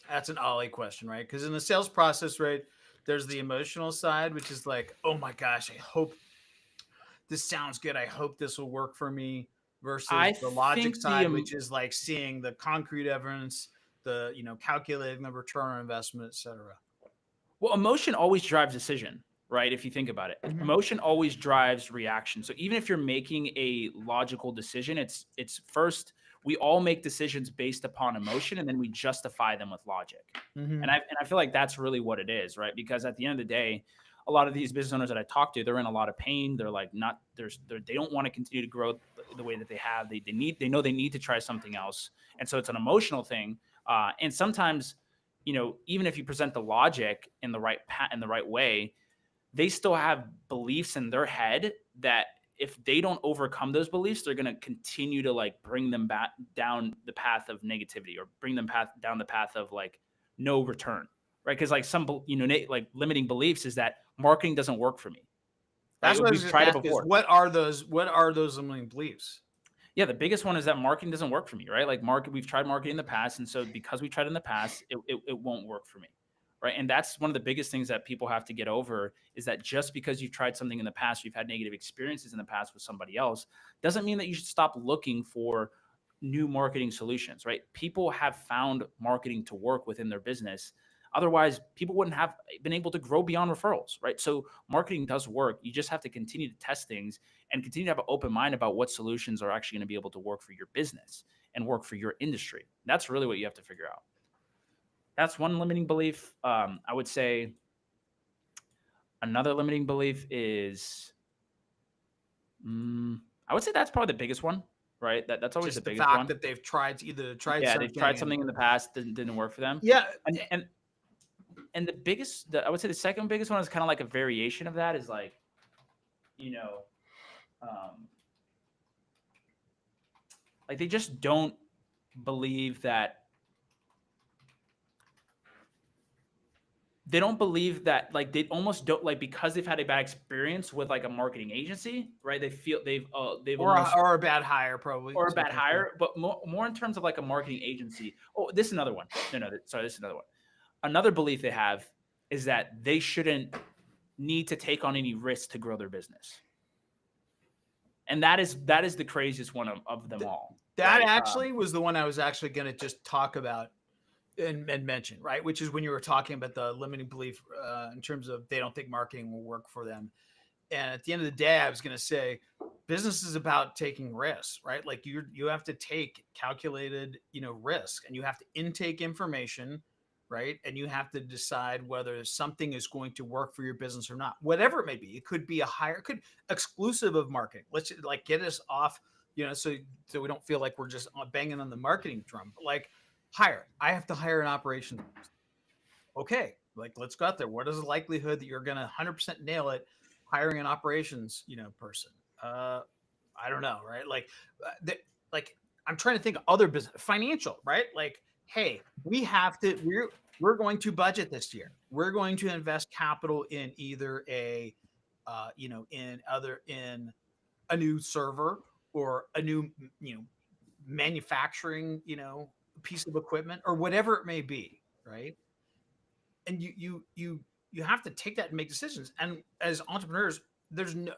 That's an Ollie question, right? Because in the sales process, right, there's the emotional side, which is like, oh my gosh, I hope this sounds good. I hope this will work for me. Versus the logic side, which is like seeing the concrete evidence, the, you know, calculating the return on investment, etc. Well, emotion always drives decision, right? If you think about it, emotion always drives reaction. So even if you're making a logical decision, it's first, we all make decisions based upon emotion, and then we justify them with logic. And I feel like that's really what it is, right? Because at the end of the day, a lot of these business owners that I talk to, they're in a lot of pain. They're like they don't want to continue to grow the way that they have. They know they need to try something else. And so it's an emotional thing. And sometimes, you know, even if you present the logic in the right way, they still have beliefs in their head that if they don't overcome those beliefs, they're going to continue to like bring them back down the path of negativity, or bring them down the path of like no return, right? Because like some, you know, like limiting beliefs is that marketing doesn't work for me. That's what we've tried it before. What are those limiting beliefs? Yeah, the biggest one is that marketing doesn't work for me, right? Like we've tried marketing in the past, and so because we tried in the past, it won't work for me, right? And that's one of the biggest things that people have to get over, is that just because you've tried something in the past, you've had negative experiences in the past with somebody else, doesn't mean that you should stop looking for new marketing solutions, right? People have found marketing to work within their business. Otherwise, people wouldn't have been able to grow beyond referrals, right? So marketing does work. You just have to continue to test things and continue to have an open mind about what solutions are actually going to be able to work for your business and work for your industry. That's really what you have to figure out. That's one limiting belief. I would say another limiting belief is, I would say that's probably the biggest one, right? That's always just the biggest one. That they've tried something in the past, didn't work for them. Yeah. And the biggest, I would say the second biggest one is kind of like a variation of that, is like, you know, like they just don't believe that. They don't believe that, like they almost don't, like, because they've had a bad experience with like a marketing agency, right? They feel they've almost, or a bad hire probably, or a bad hire, but more in terms of like a marketing agency. Oh, this is another one. No, sorry, this is another one. Another belief they have is that they shouldn't need to take on any risk to grow their business. And that is the craziest one of them all. That right? Actually was the one I was actually going to just talk about and mention, right? Which is when you were talking about the limiting belief in terms of they don't think marketing will work for them. And at the end of the day, I was going to say business is about taking risks, right? Like you have to take calculated, risk, and you have to intake information, right? And you have to decide whether something is going to work for your business or not, whatever it may be. It could be it could exclusive of marketing. Let's like get us off, so we don't feel like we're just banging on the marketing drum, but like, I have to hire an operations. Okay, like let's go out there. What is the likelihood that you're going to 100% nail it hiring an operations, person? I don't know, right? Like I'm trying to think of other business, financial, right? Like, hey, we're going to budget this year. We're going to invest capital in either in a new server or a new, manufacturing, piece of equipment or whatever it may be, right? And you have to take that and make decisions. And as entrepreneurs, there's no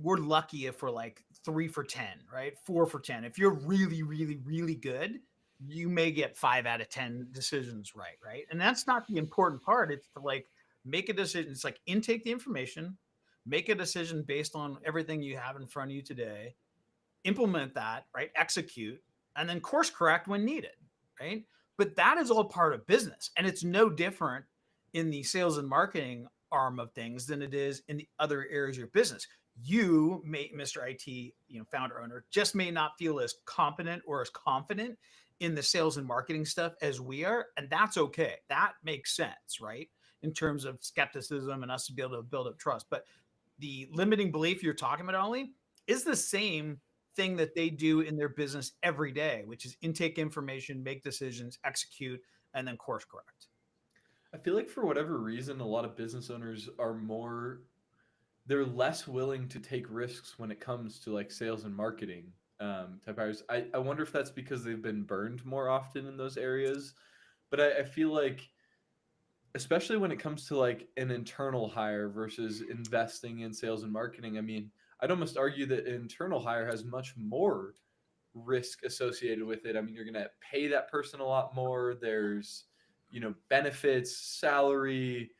we're lucky if we're like 3 for 10, right? 4 for 10. If you're really, really, really good, you may get 5 out of 10 decisions right? And that's not the important part. It's to like make a decision. It's like intake the information, make a decision based on everything you have in front of you today, implement that, right? Execute, and then course correct when needed, right? But that is all part of business. And it's no different in the sales and marketing arm of things than it is in the other areas of your business. You may, Mr. IT, founder owner, just may not feel as competent or as confident in the sales and marketing stuff as we are. And that's okay. That makes sense, right? In terms of skepticism and us to be able to build up trust. But the limiting belief you're talking about, Ollie, is the same thing that they do in their business every day, which is intake information, make decisions, execute, and then course correct. I feel like for whatever reason, a lot of business owners they're less willing to take risks when it comes to like sales and marketing type hires. I wonder if that's because they've been burned more often in those areas. But I feel like, especially when it comes to like an internal hire versus investing in sales and marketing, I mean, I'd almost argue that an internal hire has much more risk associated with it. I mean, you're going to pay that person a lot more. There's, benefits, salary,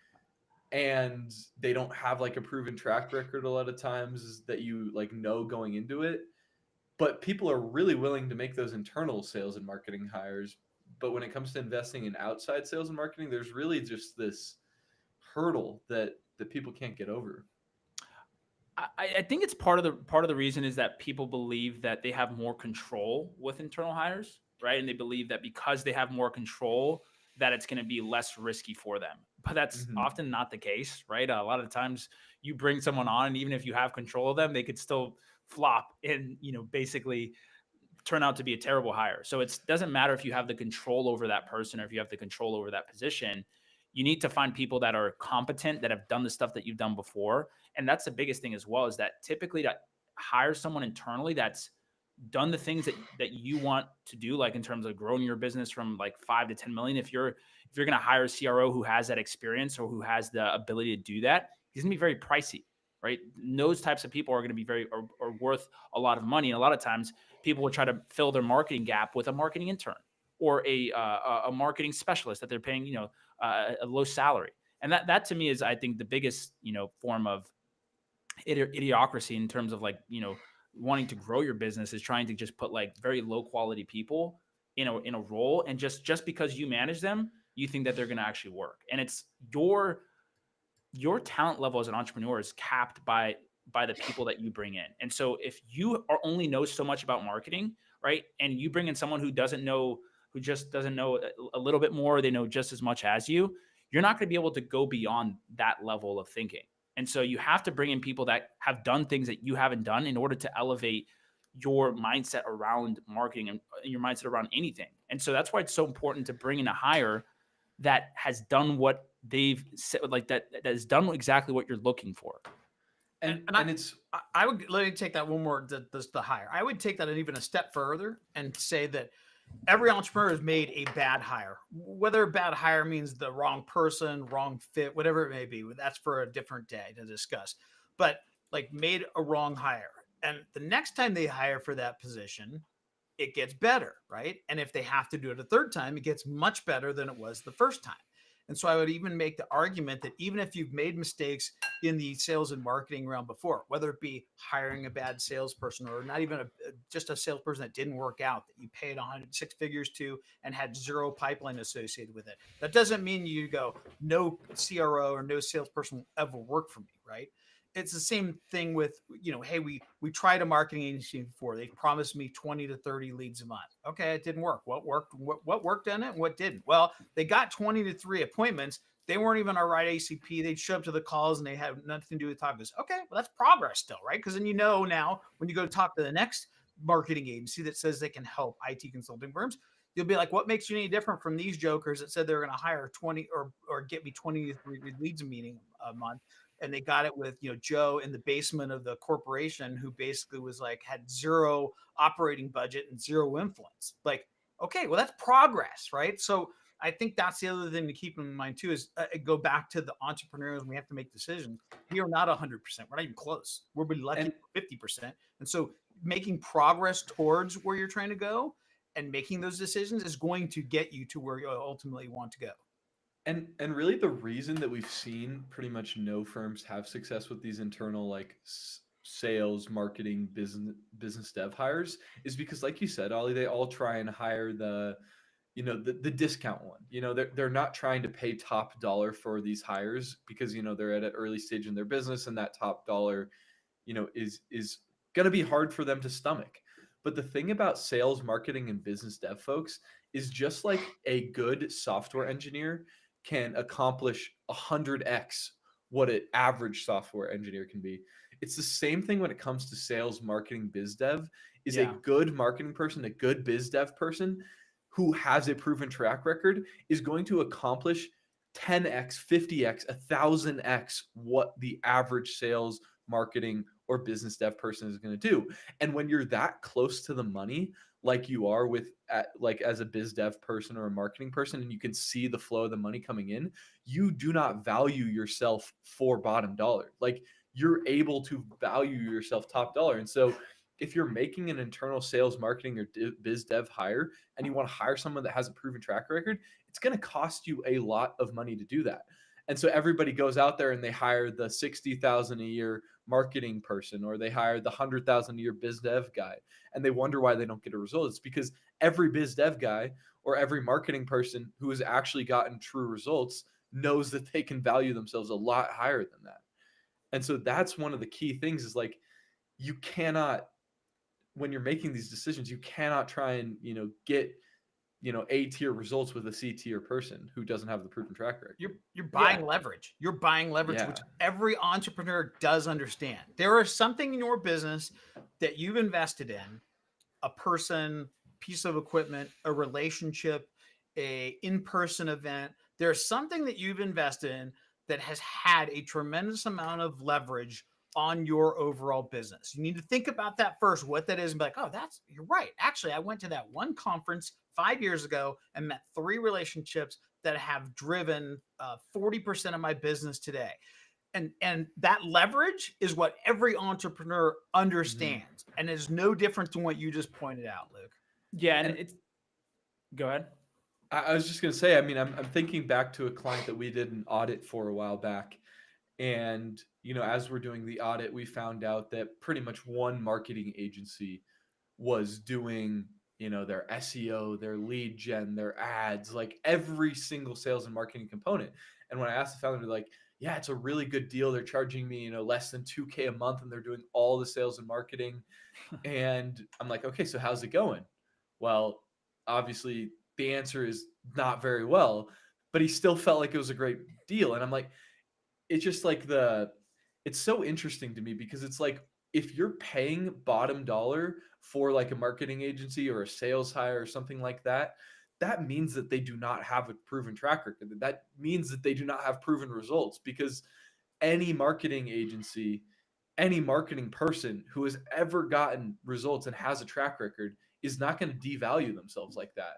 and they don't have like a proven track record a lot of times that you like know going into it. But people are really willing to make those internal sales and marketing hires. But when it comes to investing in outside sales and marketing, there's really just this hurdle that people can't get over. I think it's part of the reason is that people believe that they have more control with internal hires, right? And they believe that because they have more control, that it's going to be less risky for them. But that's often not the case, right? A lot of times you bring someone on, and even if you have control of them, they could still flop and, basically turn out to be a terrible hire. So it doesn't matter if you have the control over that person or if you have the control over that position. You need to find people that are competent, that have done the stuff that you've done before. And that's the biggest thing as well, is that typically to hire someone internally that's done the things that you want to do, like in terms of growing your business from like 5 to 10 million. If you're going to hire a CRO who has that experience or who has the ability to do that, he's going to be very pricey, right? And those types of people are going to be are worth a lot of money. And a lot of times people will try to fill their marketing gap with a marketing intern or a marketing specialist that they're paying, a low salary. And that to me is, I think, the biggest, form of idiocracy in terms of like, wanting to grow your business, is trying to just put like very low quality people in a role. And just because you manage them, you think that they're going to actually work. And it's your talent level as an entrepreneur is capped by the people that you bring in. And so if you only know so much about marketing, right, and you bring in someone who just doesn't know a little bit more, they know just as much as you, you're not going to be able to go beyond that level of thinking. And so you have to bring in people that have done things that you haven't done in order to elevate your mindset around marketing and your mindset around anything. And so that's why it's so important to bring in a hire that has done what they've said, like that has done exactly what you're looking for. And I would let me take that one more, the hire. I would take that even a step further and say that every entrepreneur has made a bad hire. Whether a bad hire means the wrong person, wrong fit, whatever it may be, that's for a different day to discuss. But like made a wrong hire. And the next time they hire for that position, it gets better, right? And if they have to do it a third time, it gets much better than it was the first time. And so I would even make the argument that even if you've made mistakes in the sales and marketing realm before, whether it be hiring a bad salesperson or not even just a salesperson that didn't work out, that you paid 106 figures to and had zero pipeline associated with it, that doesn't mean you go, no CRO or no salesperson will ever work for me, right? It's the same thing with, hey, we tried a marketing agency before. They promised me 20 to 30 leads a month. Okay, it didn't work. What worked? What worked on it and what didn't? Well, they got 20 to 3 appointments. They weren't even our right ACP. They'd show up to the calls and they have nothing to do with topics. Okay, well, that's progress still, right? Because then now when you go talk to the next marketing agency that says they can help IT consulting firms, you'll be like, what makes you any different from these jokers that said they're going to hire 20 or get me 20 to 3 leads a month? And they got it with, Joe in the basement of the corporation who basically was like, had zero operating budget and zero influence. Like, okay, well, that's progress, right? So I think that's the other thing to keep in mind too, is go back to the entrepreneurs. We have to make decisions. We are not 100%. We're not even close. We're lucky 50%. And so making progress towards where you're trying to go and making those decisions is going to get you to where you ultimately want to go. And really the reason that we've seen pretty much no firms have success with these internal like sales, marketing, business dev hires is because, like you said, Ollie, they all try and hire the discount one. They're not trying to pay top dollar for these hires because they're at an early stage in their business and that top dollar is going to be hard for them to stomach. But the thing about sales, marketing, and business dev folks is just like a good software engineer can accomplish 100x what an average software engineer can be. It's the same thing when it comes to sales, marketing, biz dev. Is a good marketing person, a good biz dev person who has a proven track record is going to accomplish 10x, 50x, 1000x what the average sales, marketing, or business dev person is going to do. And when you're that close to the money, like you are with like as a biz dev person or a marketing person, and you can see the flow of the money coming in, you do not value yourself for bottom dollar. Like you're able to value yourself top dollar. And so if you're making an internal sales, marketing, or biz dev hire, and you want to hire someone that has a proven track record, it's going to cost you a lot of money to do that. And so everybody goes out there and they hire the $60,000 a year marketing person, or they hire the $100,000 a year biz dev guy, and they wonder why they don't get a result. It's because every biz dev guy or every marketing person who has actually gotten true results knows that they can value themselves a lot higher than that. And so that's one of the key things is like, you cannot, when you're making these decisions, you cannot try and, get A tier results with a C tier person who doesn't have the proven track record. You're buying leverage. You're buying leverage, which every entrepreneur does understand. There is something in your business that you've invested in, a person, piece of equipment, a relationship, a in-person event. There's something that you've invested in that has had a tremendous amount of leverage on your overall business. You need to think about that first, what that is, and be like, oh, you're right. Actually, I went to that one conference 5 years ago and met 3 relationships that have driven 40% of my business today. And that leverage is what every entrepreneur understands. And it's no different than what you just pointed out, Luke. Yeah. And it's, go ahead. I was just going to say, I mean, I'm thinking back to a client that we did an audit for a while back. And, as we're doing the audit, we found out that pretty much one marketing agency was doing, their SEO, their lead gen, their ads, like every single sales and marketing component. And when I asked the founder, they're like, yeah, it's a really good deal. They're charging me, less than $2,000 a month, and they're doing all the sales and marketing. And I'm like, okay, so how's it going? Well, obviously the answer is not very well, but he still felt like it was a great deal. And I'm like, it's just like it's so interesting to me because it's like, if you're paying bottom dollar for like a marketing agency or a sales hire or something like that, that means that they do not have a proven track record. That means that they do not have proven results, because any marketing agency, any marketing person who has ever gotten results and has a track record is not going to devalue themselves like that.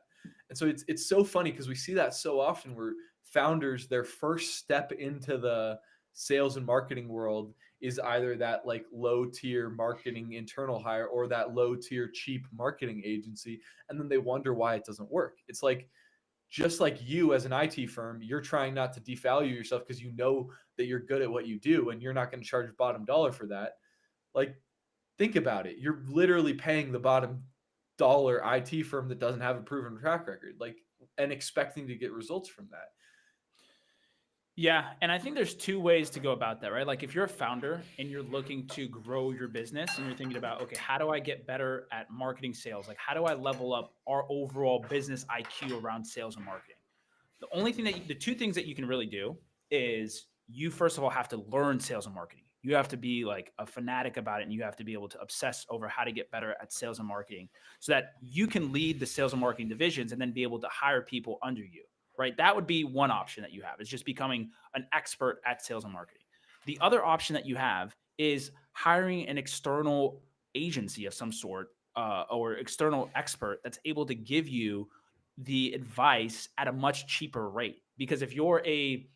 And so it's so funny because we see that so often where founders, their first step into the sales and marketing world is either that like low tier marketing internal hire or that low tier cheap marketing agency, and then they wonder why it doesn't work. It's like, just like you as an IT firm, you're trying not to devalue yourself because you know that you're good at what you do and you're not going to charge bottom dollar for that. Like, think about it. You're literally paying the bottom dollar IT firm that doesn't have a proven track record, like, and expecting to get results from that. Yeah. And I think there's two ways to go about that, right? Like if you're a founder and you're looking to grow your business and you're thinking about, okay, how do I get better at marketing sales? Like, how do I level up our overall business IQ around sales and marketing? The two things that you can really do is you, first of all, have to learn sales and marketing. You have to be like a fanatic about it, and you have to be able to obsess over how to get better at sales and marketing so that you can lead the sales and marketing divisions and then be able to hire people under you. Right? That would be one option that you have, is just becoming an expert at sales and marketing. The other option that you have is hiring an external agency of some sort or external expert that's able to give you the advice at a much cheaper rate. Because if you're a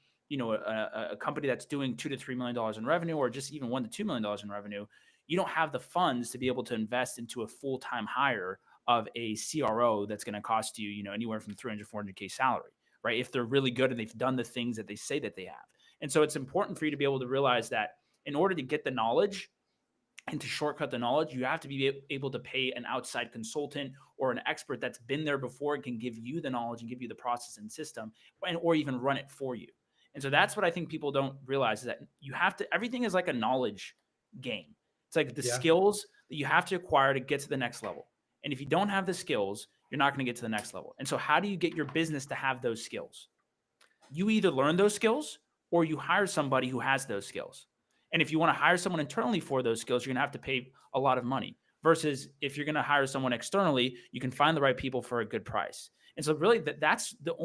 company that's doing $2 to $3 million in revenue, or just even $1 to $2 million in revenue, you don't have the funds to be able to invest into a full-time hire of a CRO that's going to cost you, anywhere from 300, 400K salary. Right? If they're really good and they've done the things that they say that they have. And so it's important for you to be able to realize that in order to get the knowledge and to shortcut the knowledge, you have to be able to pay an outside consultant or an expert that's been there before and can give you the knowledge and give you the process and system, or even run it for you. And so that's what I think people don't realize, is that you have to, everything is like a knowledge game. It's like the skills that you have to acquire to get to the next level. And if you don't have the skills, you're not going to get to the next level. And so how do you get your business to have those skills? You either learn those skills or you hire somebody who has those skills. And if you want to hire someone internally for those skills, you're going to have to pay a lot of money. Versus if you're going to hire someone externally, you can find the right people for a good price. And so really that's the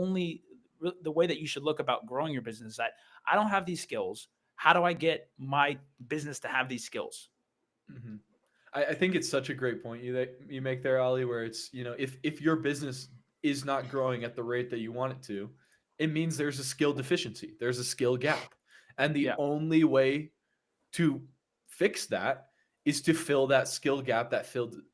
way that you should look about growing your business, that I don't have these skills. How do I get my business to have these skills? Mm-hmm. I think it's such a great point you make there, Ali, where it's, if your business is not growing at the rate that you want it to, it means there's a skill deficiency. There's a skill gap. And the only way to fix that is to fill that skill gap, that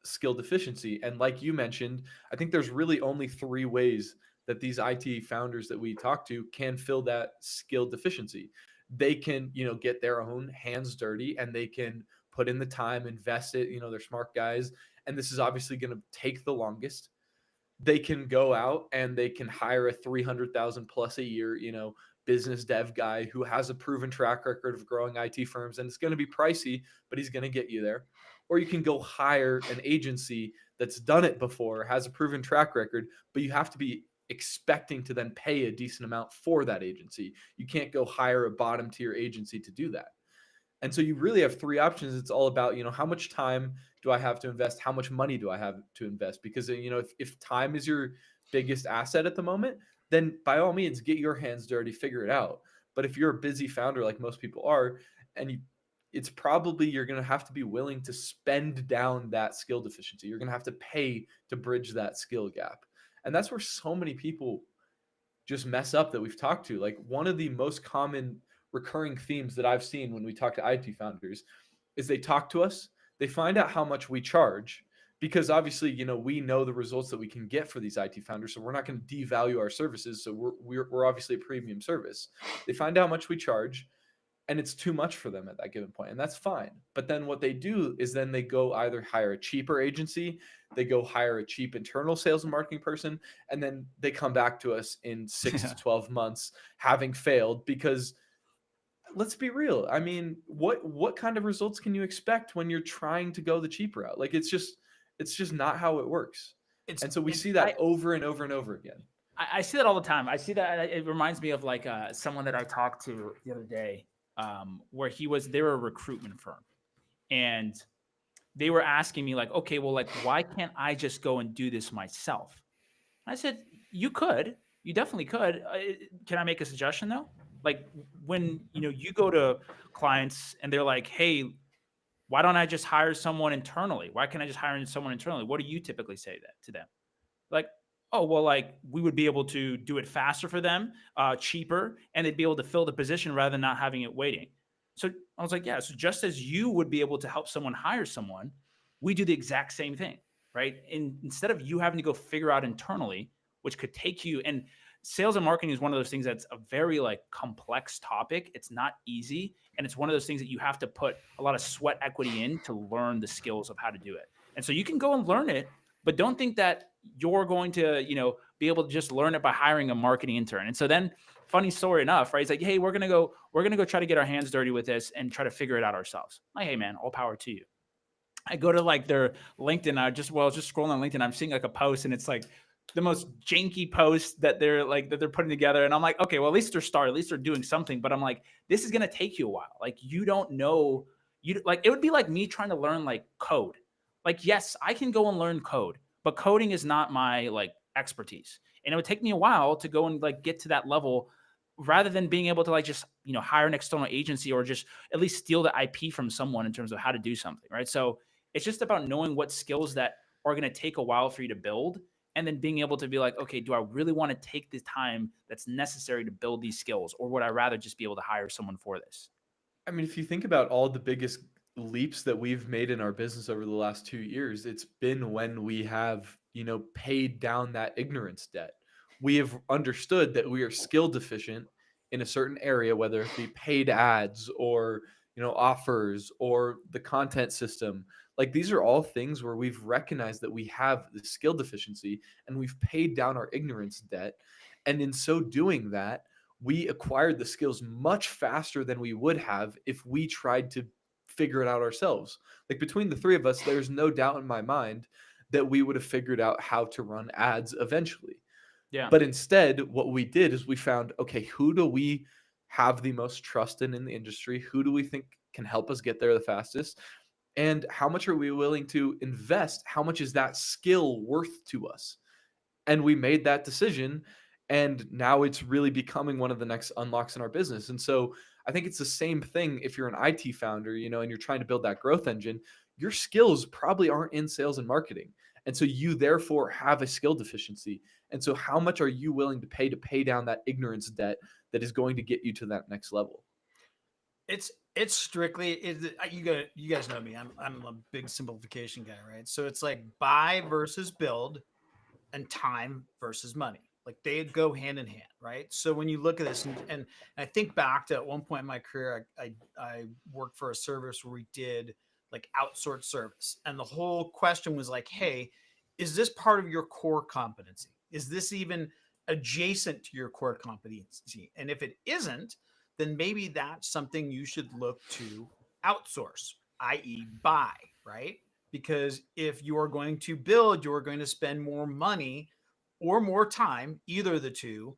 skill deficiency. And like you mentioned, I think there's really only 3 ways that these IT founders that we talk to can fill that skill deficiency. They can, get their own hands dirty, and they can put in the time, invest it, they're smart guys. And this is obviously going to take the longest. They can go out and they can hire a 300,000 plus a year, business dev guy who has a proven track record of growing IT firms, and it's going to be pricey, but he's going to get you there. Or you can go hire an agency that's done it before, has a proven track record, but you have to be expecting to then pay a decent amount for that agency. You can't go hire a bottom tier agency to do that. And so you really have 3 options. It's all about, how much time do I have to invest? How much money do I have to invest? Because, if time is your biggest asset at the moment, then by all means, get your hands dirty, figure it out. But if you're a busy founder, like most people are, and it's probably, you're going to have to be willing to spend down that skill deficiency. You're going to have to pay to bridge that skill gap. And that's where so many people just mess up that we've talked to. Like, one of the most common recurring themes that I've seen when we talk to IT founders is they talk to us, they find out how much we charge, because obviously, we know the results that we can get for these IT founders. So we're not going to devalue our services. So we're obviously a premium service. They find out how much we charge, and it's too much for them at that given point. And that's fine. But then what they do is then they go either hire a cheaper agency, they go hire a cheap internal sales and marketing person, and then they come back to us in 6 to 12 months having failed. Because let's be real. I mean, what kind of results can you expect when you're trying to go the cheap route? Like, it's just not how it works. And so we see that over and over and over again. I see that all the time. I see that. It reminds me of like someone that I talked to the other day. where they were a recruitment firm, and they were asking me like, okay, well, like, why can't I just go and do this myself? I said, you definitely could. Can I make a suggestion though? Like when, you go to clients and they're like, hey, why don't I just hire someone internally? Why can't I just hire someone internally? What do you typically say that to them? Like, oh, well, like we would be able to do it faster for them, cheaper, and they'd be able to fill the position rather than not having it waiting. So I was like, yeah, so just as you would be able to help someone hire someone, we do the exact same thing, right? And instead of you having to go figure out internally, which could take you, and sales and marketing is one of those things that's a very like complex topic. It's not easy. And it's one of those things that you have to put a lot of sweat equity in to learn the skills of how to do it. And so you can go and learn it, but don't think that you're going to, be able to just learn it by hiring a marketing intern. And so then, funny story enough, right? It's like, hey, we're gonna go try to get our hands dirty with this and try to figure it out ourselves. Like, hey man, all power to you. I go to like their LinkedIn. I was just scrolling on LinkedIn. I'm seeing like a post, and it's like the most janky post that they're putting together. And I'm like, okay, well, at least they're doing something. But I'm like, this is gonna take you a while. Like, you don't know, it would be like me trying to learn like code. Like, yes, I can go and learn code, but coding is not my like expertise. And it would take me a while to go and like get to that level, rather than being able to like just, hire an external agency or just at least steal the IP from someone in terms of how to do something, right? So it's just about knowing what skills that are going to take a while for you to build, and then being able to be like, okay, do I really want to take the time that's necessary to build these skills, or would I rather just be able to hire someone for this? I mean, if you think about all the biggest leaps that we've made in our business over the last 2 years, it's been when we have, paid down that ignorance debt. We have understood that we are skill deficient in a certain area, whether it be paid ads or, offers or the content system. Like, these are all things where we've recognized that we have the skill deficiency, and we've paid down our ignorance debt. And in so doing that, we acquired the skills much faster than we would have if we tried to figure it out ourselves. Like, between the three of us, there's no doubt in my mind that we would have figured out how to run ads eventually. Yeah. But instead, what we did is we found, okay, who do we have the most trust in the industry? Who do we think can help us get there the fastest? And how much are we willing to invest? How much is that skill worth to us? And we made that decision. And now it's really becoming one of the next unlocks in our business. And so I think it's the same thing if you're an IT founder, and you're trying to build that growth engine. Your skills probably aren't in sales and marketing. And so you therefore have a skill deficiency. And so how much are you willing to pay down that ignorance debt that is going to get you to that next level? It's strictly you guys know me. I'm a big simplification guy, right? So it's like buy versus build and time versus money. Like, they go hand in hand, right? So when you look at this, and I think back to at one point in my career, I worked for a service where we did like outsourced service, and the whole question was like, hey, is this part of your core competency? Is this even adjacent to your core competency? And if it isn't, then maybe that's something you should look to outsource, i.e. buy, right? Because if you are going to build, you're going to spend more money or more time, either of the two,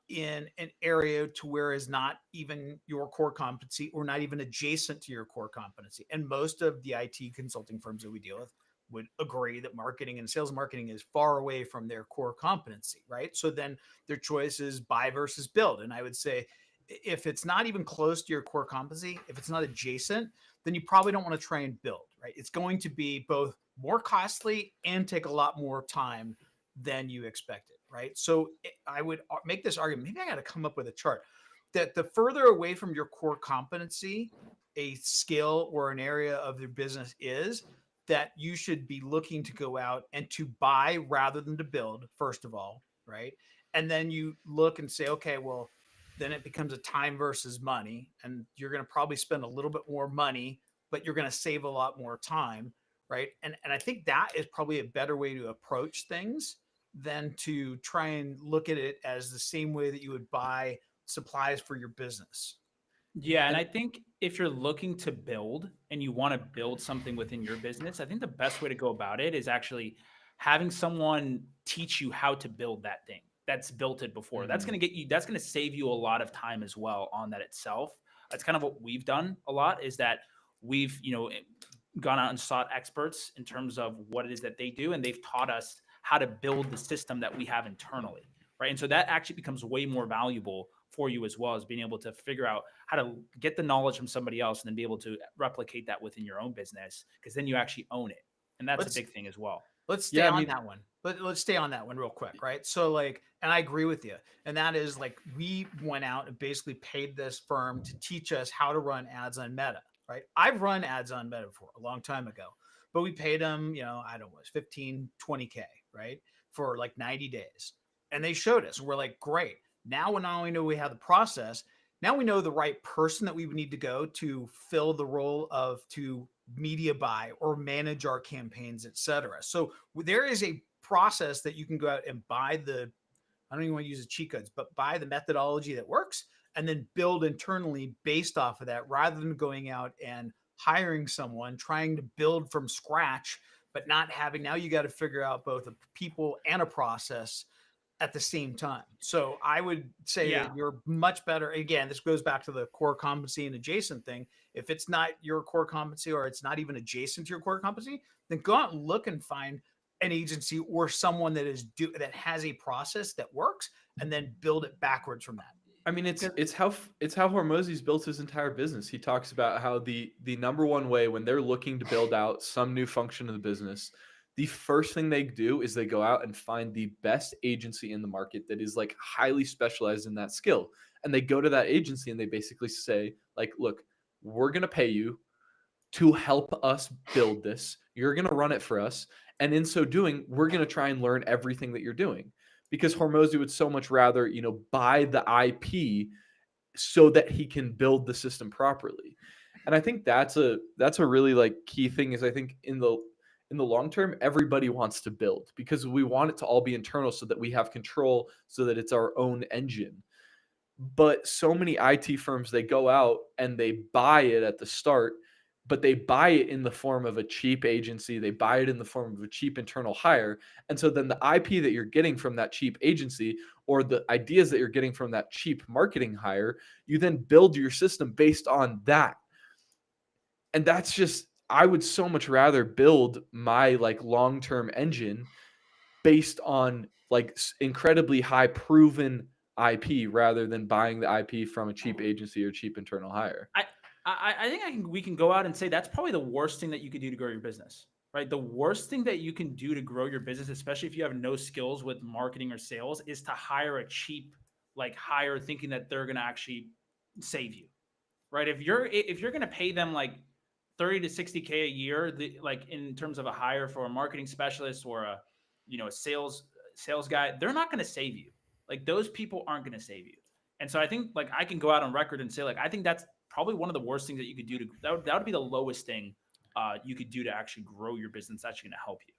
in an area to where is not even your core competency or not even adjacent to your core competency. And most of the IT consulting firms that we deal with would agree that marketing and sales marketing is far away from their core competency, right? So then their choice is buy versus build. And I would say, if it's not even close to your core competency, if it's not adjacent, then you probably don't want to try and build, right? It's going to be both more costly and take a lot more time than you expected, right? So I would make this argument, maybe I got to come up with a chart, that the further away from your core competency a skill or an area of your business is, that you should be looking to go out and to buy rather than to build, first of all, right? And then you look and say, okay, well, then it becomes a time versus money, and you're going to probably spend a little bit more money, but you're going to save a lot more time, right? And I think that is probably a better way to approach things than to try and look at it as the same way that you would buy supplies for your business. Yeah, and I think if you're looking to build and you want to build something within your business, I think the best way to go about it is actually having someone teach you how to build that thing that's built it before. That's going to save you a lot of time as well on that itself. That's kind of what we've done a lot, is that we've, gone out and sought experts in terms of what it is that they do, and they've taught us how to build the system that we have internally, right? And so that actually becomes way more valuable for you, as well as being able to figure out how to get the knowledge from somebody else and then be able to replicate that within your own business, because then you actually own it. And that's a big thing as well. Let's stay on that one. Let's stay on that one real quick, right? So like, and I agree with you. And that is like, we went out and basically paid this firm to teach us how to run ads on Meta, right? I've run ads on Meta before a long time ago, but we paid them, I don't know, 15, 20K, right? For like 90 days. And they showed us, we're like, great. Now we not only know we have the process, now we know the right person that we would need to go to fill the role of to media buy or manage our campaigns, etc. So there is a process that you can go out and buy I don't even want to use the cheat codes, but buy the methodology that works and then build internally based off of that, rather than going out and hiring someone, trying to build from scratch, but not having, now you got to figure out both a people and a process at the same time. So I would say that you're much better. Again, this goes back to the core competency and adjacent thing. If it's not your core competency, or it's not even adjacent to your core competency, then go out and look and find an agency or someone that that has a process that works, and then build it backwards from that. I mean, it's how Hormozi's built his entire business. He talks about how the number one way when they're looking to build out some new function of the business, the first thing they do is they go out and find the best agency in the market that is like highly specialized in that skill. And they go to that agency and they basically say, like, look, we're going to pay you to help us build this. You're going to run it for us. And in so doing, we're going to try and learn everything that you're doing. Because Hormozi would so much rather, buy the IP so that he can build the system properly. And I think that's a really like key thing, is I think in the long term, everybody wants to build, because we want it to all be internal so that we have control, so that it's our own engine. But so many IT firms, they go out and they buy it at the start, but they buy it in the form of a cheap agency. They buy it in the form of a cheap internal hire. And so then the IP that you're getting from that cheap agency, or the ideas that you're getting from that cheap marketing hire, you then build your system based on that. And that's just, I would so much rather build my like long-term engine based on like incredibly high proven IP, rather than buying the IP from a cheap agency or cheap internal hire. I think we can go out and say that's probably the worst thing that you could do to grow your business, right? The worst thing that you can do to grow your business, especially if you have no skills with marketing or sales, is to hire a cheap hire, thinking that they're going to actually save you, right? If you're going to pay them like 30 to 60K a year, like in terms of a hire for a marketing specialist or a sales guy, they're not going to save you. Like, those people aren't going to save you. And so I think like I can go out on record and say, like, I think that's probably one of the worst things that you could do that would be the lowest thing you could do to actually grow your business. That's going to help you.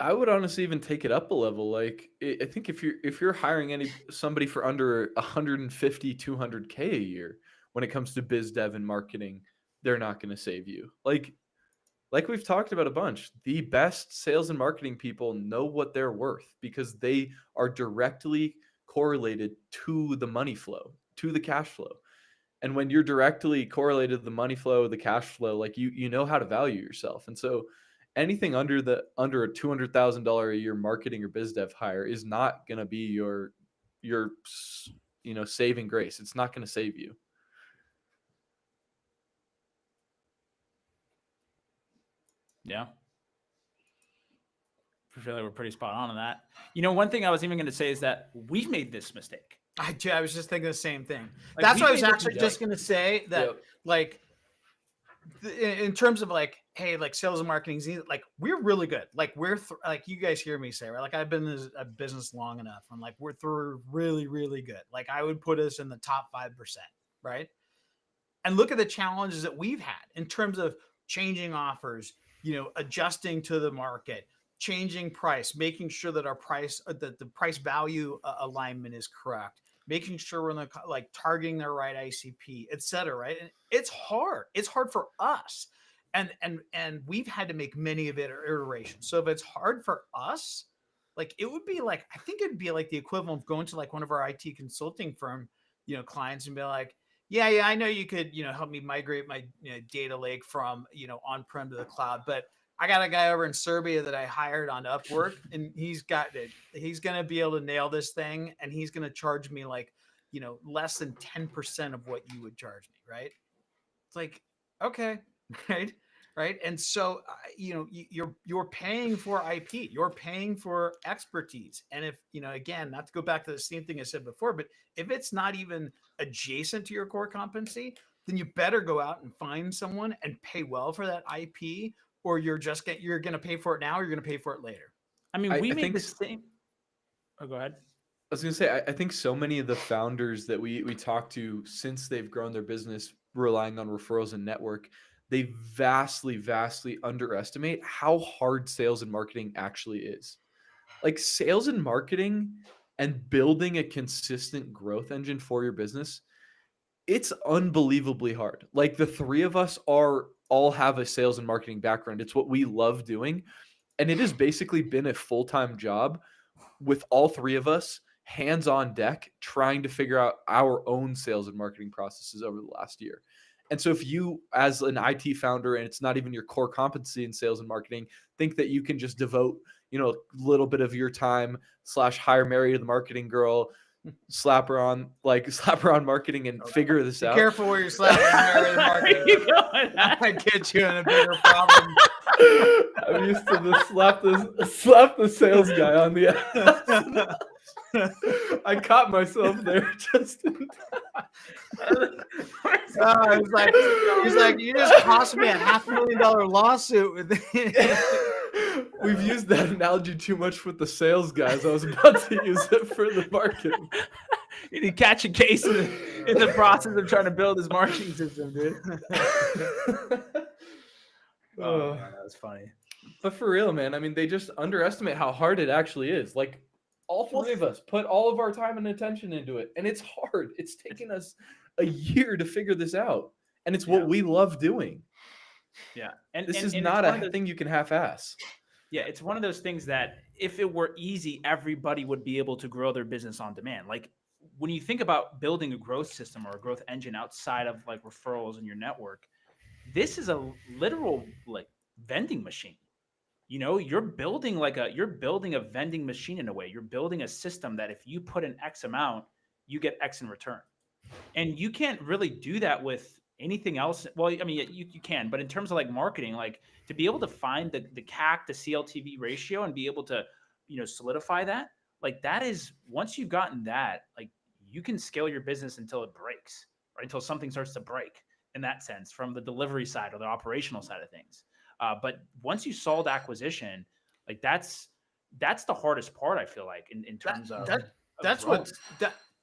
I would honestly even take it up a level. Like, I think if you're hiring somebody for under 150, 200K a year, when it comes to biz dev and marketing, they're not going to save you. Like we've talked about a bunch, the best sales and marketing people know what they're worth, because they are directly correlated to the money flow, to the cash flow. And when you're directly correlated to the money flow, the cash flow, like you know how to value yourself. And so anything under a $200,000 a year marketing or biz dev hire is not going to be your saving grace. It's not going to save you. Yeah. I feel like we're pretty spot on that. One thing I was even going to say is that we've made this mistake. I was just thinking the same thing. Like, that's what I was actually just going to say, that like in terms of like, hey, like sales and marketing, like we're really good. Like like you guys hear me say, right? Like I've been in a business long enough, and like we're really, really good. Like I would put us in the top 5%, right? And look at the challenges that we've had in terms of changing offers, adjusting to the market, changing price, making sure that our price, that the price value alignment is correct, making sure we're like targeting the right ICP, et cetera. Right. And it's hard. It's hard for us. And we've had to make many of it iterations. So if it's hard for us, like it would be like, I think it'd be like the equivalent of going to like one of our IT consulting firm, clients and be like, Yeah, I know you could, help me migrate my data lake from, on-prem to the cloud, but I got a guy over in Serbia that I hired on Upwork, and he's got it. He's going to be able to nail this thing, and he's going to charge me like, less than 10% of what you would charge me, right? It's like, okay, right? Right. And so, you're paying for IP, you're paying for expertise. And if, again, not to go back to the same thing I said before, but if it's not even adjacent to your core competency, then you better go out and find someone and pay well for that IP, or you're going to pay for it now, or you're going to pay for it later. I mean, we made the same. Oh, go ahead. I was going to say, I think so many of the founders that we talk to since they've grown their business relying on referrals and network, they vastly underestimate how hard sales and marketing actually is. Like sales and marketing and building a consistent growth engine for your business, it's unbelievably hard. Like the three of us all have a sales and marketing background. It's what we love doing. And it has basically been a full-time job with all three of us hands on deck trying to figure out our own sales and marketing processes over the last year. And so if you, as an IT founder, and it's not even your core competency in sales and marketing, think that you can just devote, a little bit of your time / hire Mary the marketing girl, slap her on marketing and figure this out. Be careful where you're slapping Mary the marketing girl. That might get you in a bigger problem. I'm used to the slap the sales guy on the ass. I caught myself there just in time. He's like, you just cost me a $500,000 lawsuit with We've used that analogy too much with the sales guys. I was about to use it for the marketing. You need to catch a case in the process of trying to build his marketing system, dude. Oh, man, that was funny. But for real, man, I mean, they just underestimate how hard it actually is. Like, all three of us put all of our time and attention into it, and it's hard. It's taken us a year to figure this out, and it's what we love doing. Yeah, this is not a thing you can half-ass. Yeah, it's one of those things that if it were easy, everybody would be able to grow their business on demand. Like when you think about building a growth system or a growth engine outside of like referrals in your network, this is a literal like vending machine. You're building a vending machine in a way. You're building a system that if you put in X amount, you get X in return. And you can't really do that with anything else. Well, I mean, you can, but in terms of like marketing, like to be able to find the CAC to CLTV ratio and be able to, solidify that, like that is, once you've gotten that, like you can scale your business until it breaks, or until something starts to break in that sense from the delivery side or the operational side of things. But once you solve acquisition, like that's the hardest part, I feel like, in terms of that's what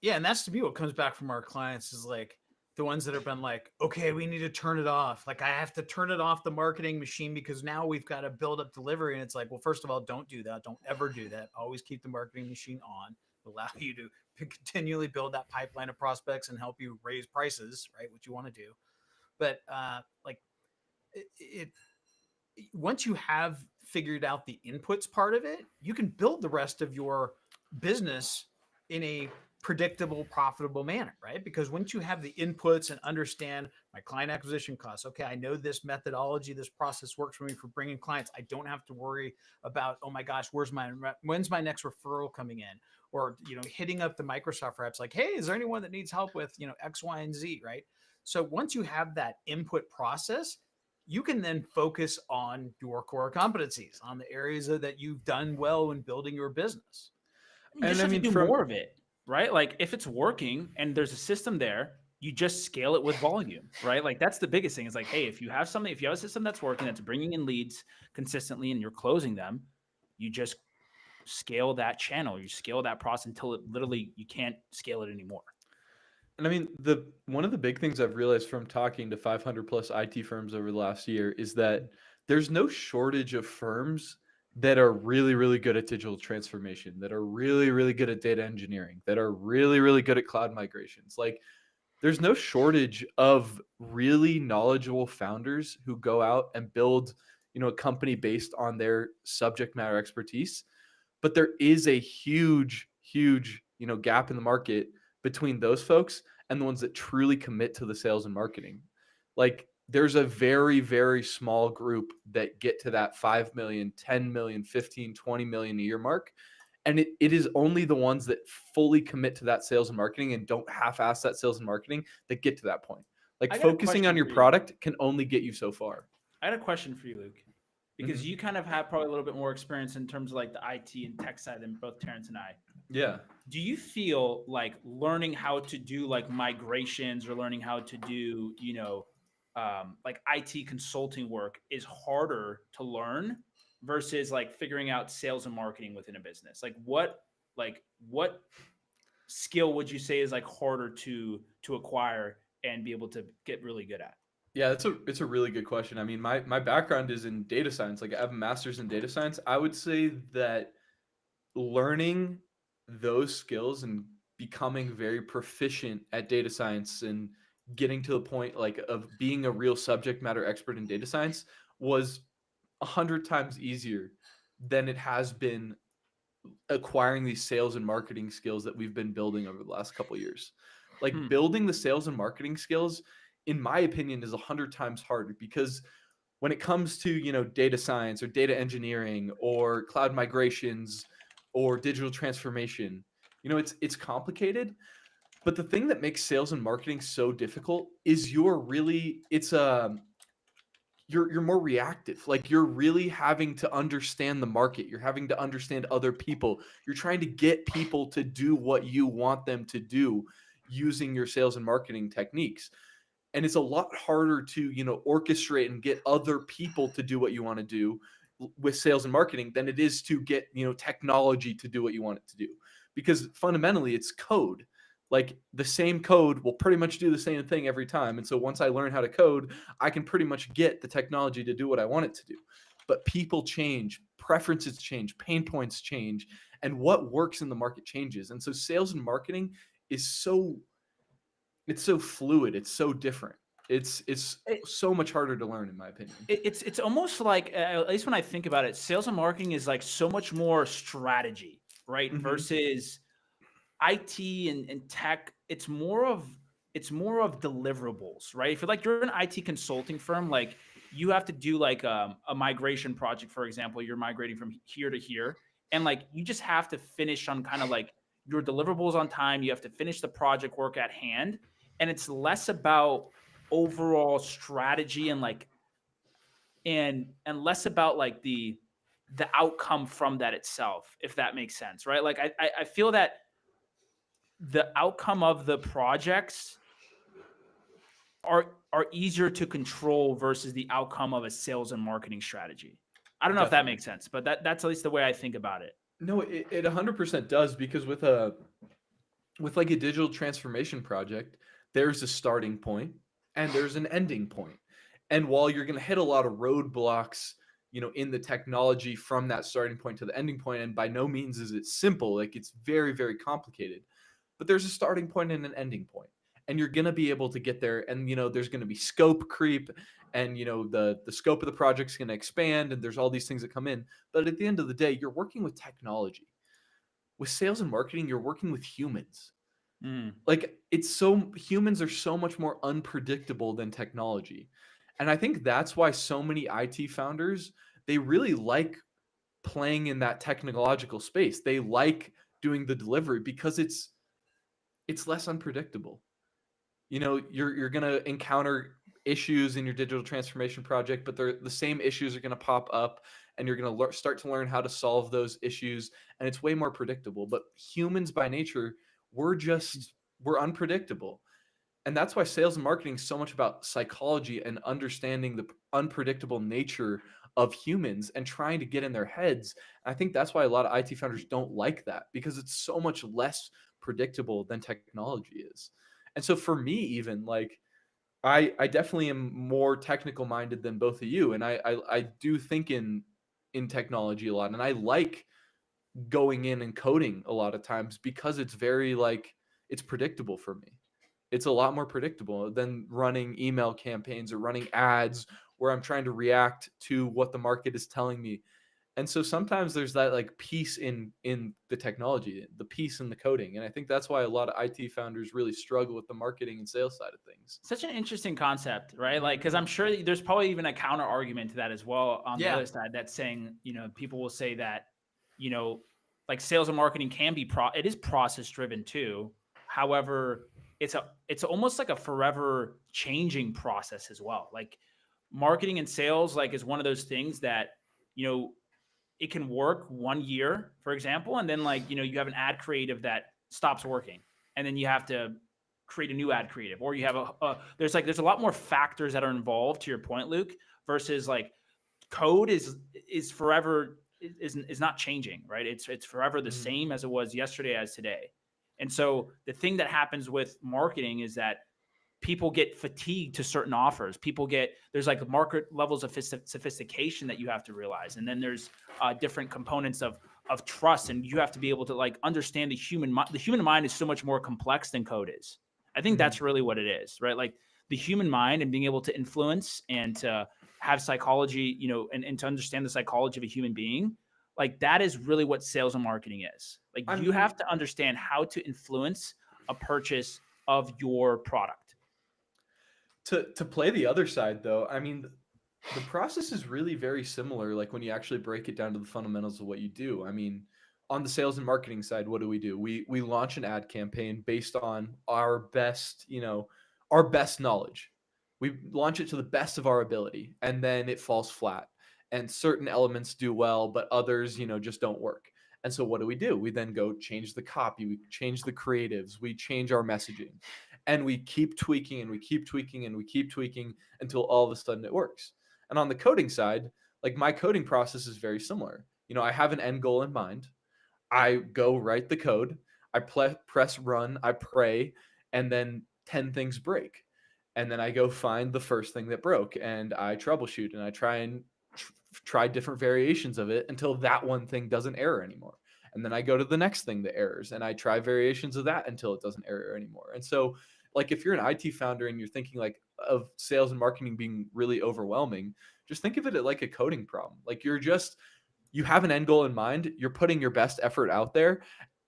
and that's to me what comes back from our clients is like the ones that have been like, okay, we need to turn it off. Like I have to turn it off the marketing machine because now we've got to build up delivery. And it's like, well, first of all, don't do that. Don't ever do that. Always keep the marketing machine on. Allow you to continually build that pipeline of prospects and help you raise prices, right? What you want to do. But once you have figured out the inputs part of it, you can build the rest of your business in a predictable, profitable manner, right? Because once you have the inputs and understand my client acquisition costs, okay, I know this methodology, this process works for me for bringing clients. I don't have to worry about, oh my gosh, when's my next referral coming in? Or, hitting up the Microsoft reps like, hey, is there anyone that needs help with, X, Y, and Z, right? So once you have that input process, you can then focus on your core competencies, on the areas that you've done well in building your business. And I mean, do more of it, right? Like if it's working and there's a system there, you just scale it with volume, right? Like that's the biggest thing is like, hey, if you have a system that's working, that's bringing in leads consistently and you're closing them, you just scale that channel, you scale that process until it literally, you can't scale it anymore. And I mean, one of the big things I've realized from talking to 500 plus IT firms over the last year is that there's no shortage of firms that are really, really good at digital transformation, that are really, really good at data engineering, that are really, really good at cloud migrations. Like there's no shortage of really knowledgeable founders who go out and build, a company based on their subject matter expertise. But there is a huge, gap in the market between those folks and the ones that truly commit to the sales and marketing. Like there's a very, very small group that get to that 5 million, 10 million, 15, 20 million a year mark. And it is only the ones that fully commit to that sales and marketing and don't half-ass that sales and marketing that get to that point. Like focusing on your product can only get you so far. I had a question for you, Luke, because you kind of have probably a little bit more experience in terms of like the IT and tech side than both Terrence and I. Yeah. Do you feel like learning how to do like migrations or learning how to do, like IT consulting work is harder to learn versus like figuring out sales and marketing within a business? Like what skill would you say is like harder to acquire and be able to get really good at? Yeah, it's a really good question. I mean, my background is in data science. Like I have a master's in data science. I would say that learning those skills and becoming very proficient at data science and getting to the point like of being a real subject matter expert in data science was 100 times easier than it has been acquiring these sales and marketing skills that we've been building over the last couple of years. Like building the sales and marketing skills, in my opinion, is 100 times harder because when it comes to, data science or data engineering or cloud migrations or digital transformation, it's complicated. But the thing that makes sales and marketing so difficult is you're more reactive. Like you're really having to understand the market. You're having to understand other people. You're trying to get people to do what you want them to do using your sales and marketing techniques. And it's a lot harder to, orchestrate and get other people to do what you want to do with sales and marketing than it is to get, technology to do what you want it to do. Because fundamentally it's code. Like the same code will pretty much do the same thing every time. And so once I learn how to code, I can pretty much get the technology to do what I want it to do. But people change, preferences change, pain points change, and what works in the market changes. And so sales and marketing is so fluid. It's so different. It's so much harder to learn, in my opinion. It's almost like, at least when I think about it, sales and marketing is like so much more strategy, right? Mm-hmm. Versus IT and tech. It's more of deliverables, right? If you're an IT consulting firm, like you have to do like a migration project, for example, you're migrating from here to here, and like you just have to finish on kind of like your deliverables on time. You have to finish the project work at hand, and it's less about overall strategy and like and less about like the outcome from that itself, if that makes sense, right? Like I feel that the outcome of the projects are easier to control versus the outcome of a sales and marketing strategy. I don't know if that makes sense, but that's at least the way I think about it. No, it 100% does, because with like a digital transformation project, there's a starting point and there's an ending point. And while you're going to hit a lot of roadblocks, in the technology from that starting point to the ending point, and by no means is it simple, like it's very, very complicated, but there's a starting point and an ending point, and you're going to be able to get there. And, there's going to be scope creep, and, the scope of the project is going to expand, and there's all these things that come in. But at the end of the day, you're working with technology. With sales and marketing, you're working with humans. Like humans are so much more unpredictable than technology. And I think that's why so many IT founders, they really like playing in that technological space. They like doing the delivery because it's less unpredictable. You're going to encounter issues in your digital transformation project, but the same issues are going to pop up, and you're going to start to learn how to solve those issues. And it's way more predictable. But humans by nature, we're unpredictable. And that's why sales and marketing is so much about psychology and understanding the unpredictable nature of humans and trying to get in their heads. And I think that's why a lot of IT founders don't like that, because it's so much less predictable than technology is. And so for me, even like I definitely am more technical minded than both of you. And I do think in technology a lot. And I like going in and coding a lot of times because it's very it's predictable for me. It's a lot more predictable than running email campaigns or running ads where I'm trying to react to what the market is telling me. And so sometimes there's that like piece in the technology, the piece in the coding. And I think that's why a lot of IT founders really struggle with the marketing and sales side of things. Such an interesting concept, right? Like, because I'm sure there's probably even a counter argument to that as well on the other side that's saying, people will say that, like sales and marketing can be it is process driven too. However, it's almost like a forever changing process as well. Like marketing and sales, like, is one of those things that, it can work 1 year, for example, and then like, you have an ad creative that stops working, and then you have to create a new ad creative, or you have there's a lot more factors that are involved, to your point, Luke, versus like code is forever, is not changing, right? It's forever the same as it was yesterday as today. And so the thing that happens with marketing is that people get fatigued to certain offers. There's like market levels of sophistication that you have to realize. And then there's different components of trust. And you have to be able to like understand the human mind. The human mind is so much more complex than code is. I think that's really what it is, right? Like the human mind and being able to influence and to have psychology, and to understand the psychology of a human being. Like that is really what sales and marketing is. Like you have to understand how to influence a purchase of your product. To play the other side, though, I mean, the process is really very similar. Like when you actually break it down to the fundamentals of what you do. I mean, on the sales and marketing side, what do? We launch an ad campaign based on our best knowledge. We launch it to the best of our ability, and then it falls flat. And certain elements do well, but others, just don't work. And so what do? We then go change the copy, we change the creatives, we change our messaging. And we keep tweaking and we keep tweaking and we keep tweaking until all of a sudden it works. And on the coding side, like my coding process is very similar. I have an end goal in mind. I go write the code. I press run. I pray. And then 10 things break. And then I go find the first thing that broke and I troubleshoot and I try different variations of it until that one thing doesn't error anymore. And then I go to the next thing that errors and I try variations of that until it doesn't error anymore. And so like if you're an IT founder and you're thinking like of sales and marketing being really overwhelming, just think of it like a coding problem. Like you have an end goal in mind, you're putting your best effort out there,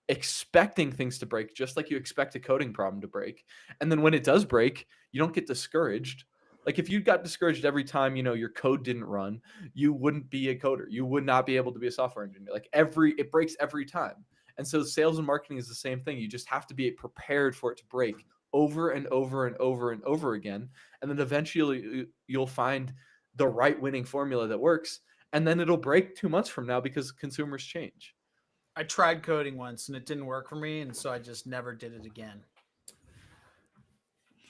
expecting things to break, just like you expect a coding problem to break. And then when it does break, you don't get discouraged. Like if you got discouraged every time, your code didn't run, you wouldn't be a coder. You would not be able to be a software engineer. Like it breaks every time. And so sales and marketing is the same thing. You just have to be prepared for it to break over and over and over and over again. And then eventually you'll find the right winning formula that works. And then it'll break 2 months from now because consumers change. I tried coding once and it didn't work for me. And so I just never did it again.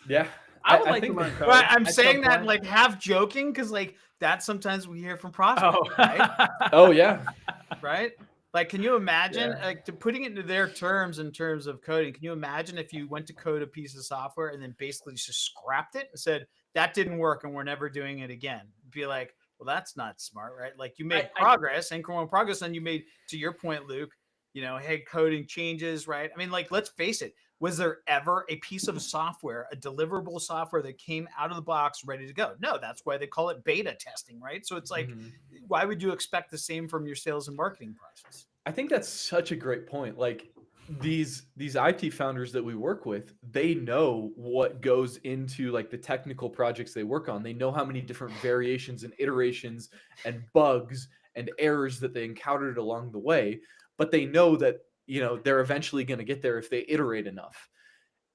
Yeah. I would like to learn code. Right, I'm saying that like half joking because like that sometimes we hear from prospects, right? Oh, yeah. Right? Like, can you imagine, putting it into their terms in terms of coding? Can you imagine if you went to code a piece of software and then basically just scrapped it and said, that didn't work and we're never doing it again? Be like, well, that's not smart, right? Like you made progress, incremental progress, and you made, to your point, Luke, hey, coding changes, right? I mean, like, let's face it. Was there ever a piece of software, a deliverable software that came out of the box ready to go? No, that's why they call it beta testing, right? So it's like, why would you expect the same from your sales and marketing process? I think that's such a great point. Like these IT founders that we work with, they know what goes into like the technical projects they work on. They know how many different variations and iterations and bugs and errors that they encountered along the way, but they know that they're eventually going to get there if they iterate enough.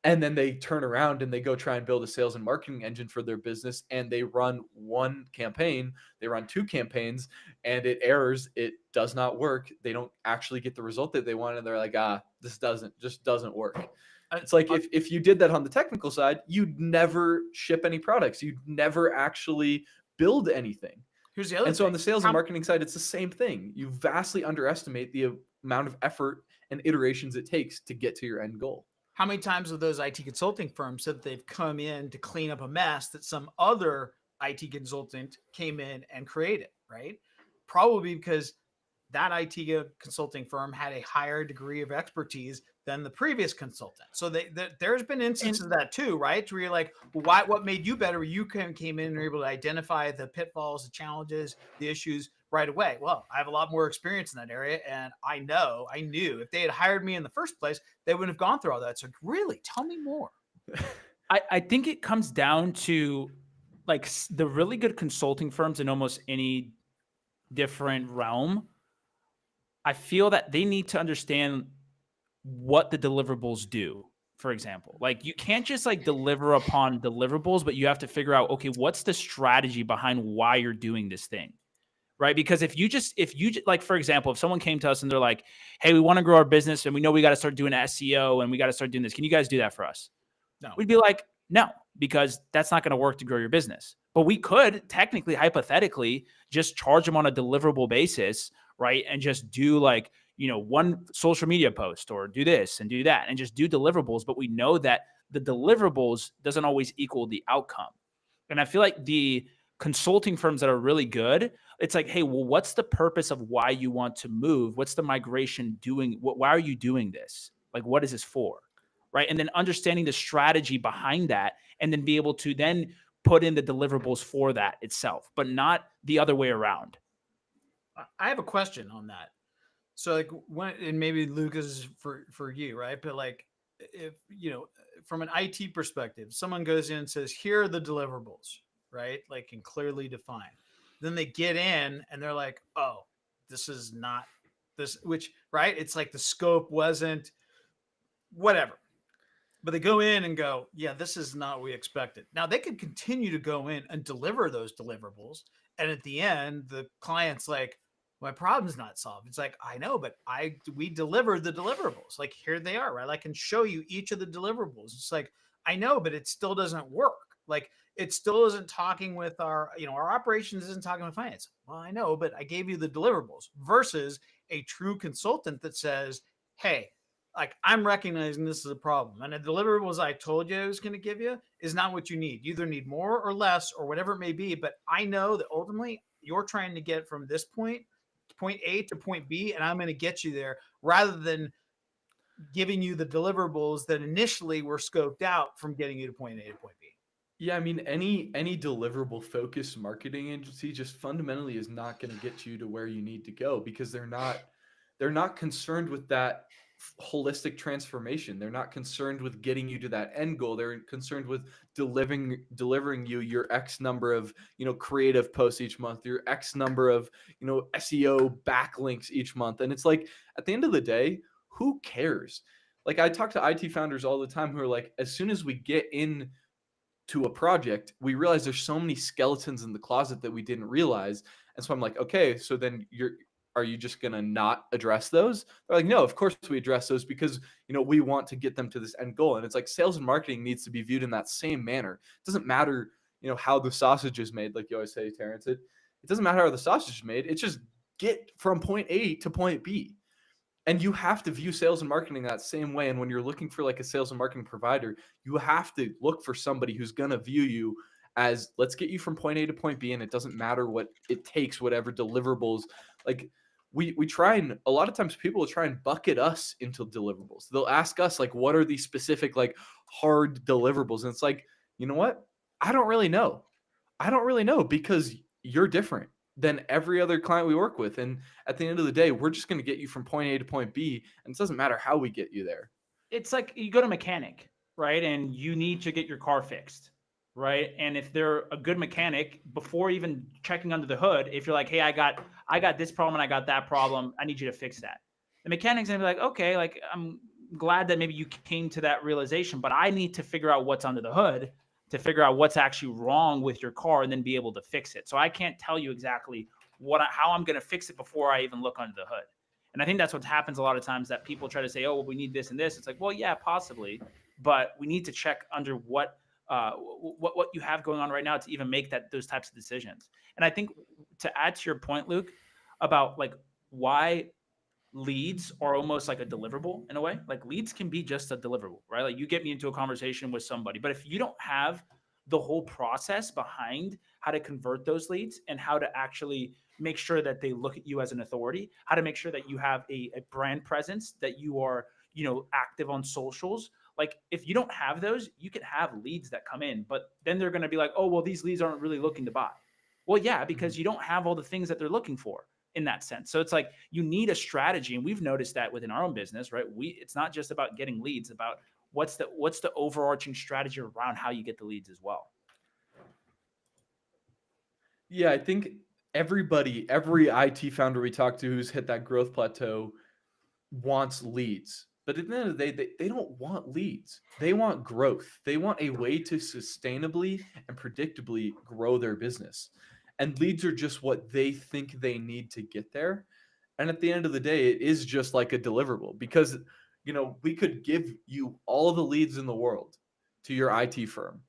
And then they turn around and they go try and build a sales and marketing engine for their business. And they run one campaign, they run 2 campaigns, and it errors. It does not work. They don't actually get the result that they want. And they're like, this doesn't work. It's like if you did that on the technical side, you'd never ship any products. You'd never actually build anything. Here's the other thing. So on the sales and marketing side, it's the same thing. You vastly underestimate the amount of effort and iterations it takes to get to your end goal. How many times have those IT consulting firms said that they've come in to clean up a mess that some other IT consultant came in and created, right? Probably because that IT consulting firm had a higher degree of expertise than the previous consultant. So there's been instances of that too, right? Where you're like, well, what made you better? You came in and were able to identify the pitfalls, the challenges, the issues right away. Well, I have a lot more experience in that area, and I knew if they had hired me in the first place, they wouldn't have gone through all that. So really, tell me more. I think it comes down to like the really good consulting firms in almost any different realm. I feel that they need to understand what the deliverables do. For example, like you can't just like deliver upon deliverables, but you have to figure out, okay, what's the strategy behind why you're doing this thing? Right? Because if you like, for example, if someone came to us and they're like, hey, we want to grow our business and we know we got to start doing SEO and we got to start doing this. Can you guys do that for us? No. We'd be like, no, because that's not going to work to grow your business. But we could technically, hypothetically, just charge them on a deliverable basis, right? And just do like, one social media post or do this and do that and just do deliverables. But we know that the deliverables doesn't always equal the outcome. And I feel like the consulting firms that are really good, it's like, hey, well, what's the purpose of why you want to move? What's the migration doing? Why are you doing this? Like, what is this for? Right. And then understanding the strategy behind that and then be able to then put in the deliverables for that itself, but not the other way around. I have a question on that. So like and maybe Lucas for you, right? But like, if, from an IT perspective, someone goes in and says, here are the deliverables, right? Like, and clearly defined. Then they get in and they're like, oh, this is not this, which, right? It's like the scope wasn't whatever. But they go in and go, yeah, this is not what we expected. Now they could continue to go in and deliver those deliverables. And at the end, the client's like, my problem's not solved. It's like, I know, but we delivered the deliverables. Like, here they are, right? I can show you each of the deliverables. It's like, I know, but it still doesn't work. Like, it still isn't talking with our operations isn't talking with finance. Well, I know, but I gave you the deliverables versus a true consultant that says, hey, like, I'm recognizing this is a problem. And the deliverables I told you I was going to give you is not what you need. You either need more or less or whatever it may be. But I know that ultimately you're trying to get from this point A to point B, and I'm going to get you there rather than giving you the deliverables that initially were scoped out from getting you to point A to point B. Yeah, I mean, any deliverable focused marketing agency just fundamentally is not going to get you to where you need to go because they're not concerned with that holistic transformation. They're not concerned with getting you to that end goal. They're concerned with delivering you your X number of, creative posts each month, your X number of, SEO backlinks each month. And it's like, at the end of the day, who cares? Like, I talk to IT founders all the time who are like, as soon as we get in to a project, we realize there's so many skeletons in the closet that we didn't realize. And so I'm like, okay, so then are you just going to not address those? They're like, no, of course we address those because, we want to get them to this end goal. And it's like sales and marketing needs to be viewed in that same manner. It doesn't matter, how the sausage is made. Like you always say, Terrence, it doesn't matter how the sausage is made. It's just get from point A to point B. And you have to view sales and marketing that same way. And when you're looking for like a sales and marketing provider, you have to look for somebody who's going to view you as, let's get you from point A to point B. And it doesn't matter what it takes, whatever deliverables. Like, we try, and a lot of times people will try and bucket us into deliverables. They'll ask us like, what are these specific like hard deliverables? And it's like, you know what? I don't really know because you're different than every other client we work with. And at the end of the day, we're just going to get you from point A to point B. And it doesn't matter how we get you there. It's like you go to a mechanic, right? And you need to get your car fixed. Right. And if they're a good mechanic, before even checking under the hood, if you're like, hey, I got this problem and I got that problem, I need you to fix that. The mechanic's gonna be like, okay, like, I'm glad that maybe you came to that realization, but I need to figure out what's under the hood to figure out what's actually wrong with your car and then be able to fix it. So I can't tell you exactly how I'm going to fix it before I even look under the hood. And I think that's what happens a lot of times, that people try to say, oh, well, we need this and this. It's like, well, yeah, possibly, but we need to check under what you have going on right now to even make those types of decisions. And I think, to add to your point, Luke, about like why leads are almost like a deliverable in a way. Like, leads can be just a deliverable, right? Like, you get me into a conversation with somebody, but if you don't have the whole process behind how to convert those leads and how to actually make sure that they look at you as an authority, how to make sure that you have a brand presence, that you are, active on socials. Like if you don't have those, you can have leads that come in, but then they're going to be like, oh, well, these leads aren't really looking to buy. Well, yeah, because you don't have all the things that they're looking for in that sense. So it's like you need a strategy. And we've noticed that within our own business, right? It's not just about getting leads, about what's the overarching strategy around how you get the leads as well. Yeah, I think every IT founder we talk to who's hit that growth plateau wants leads. But at the end of the day, they don't want leads. They want growth. They want a way to sustainably and predictably grow their business. And leads are just what they think they need to get there. And at the end of the day, it is just like a deliverable because, we could give you all the leads in the world to your IT firm.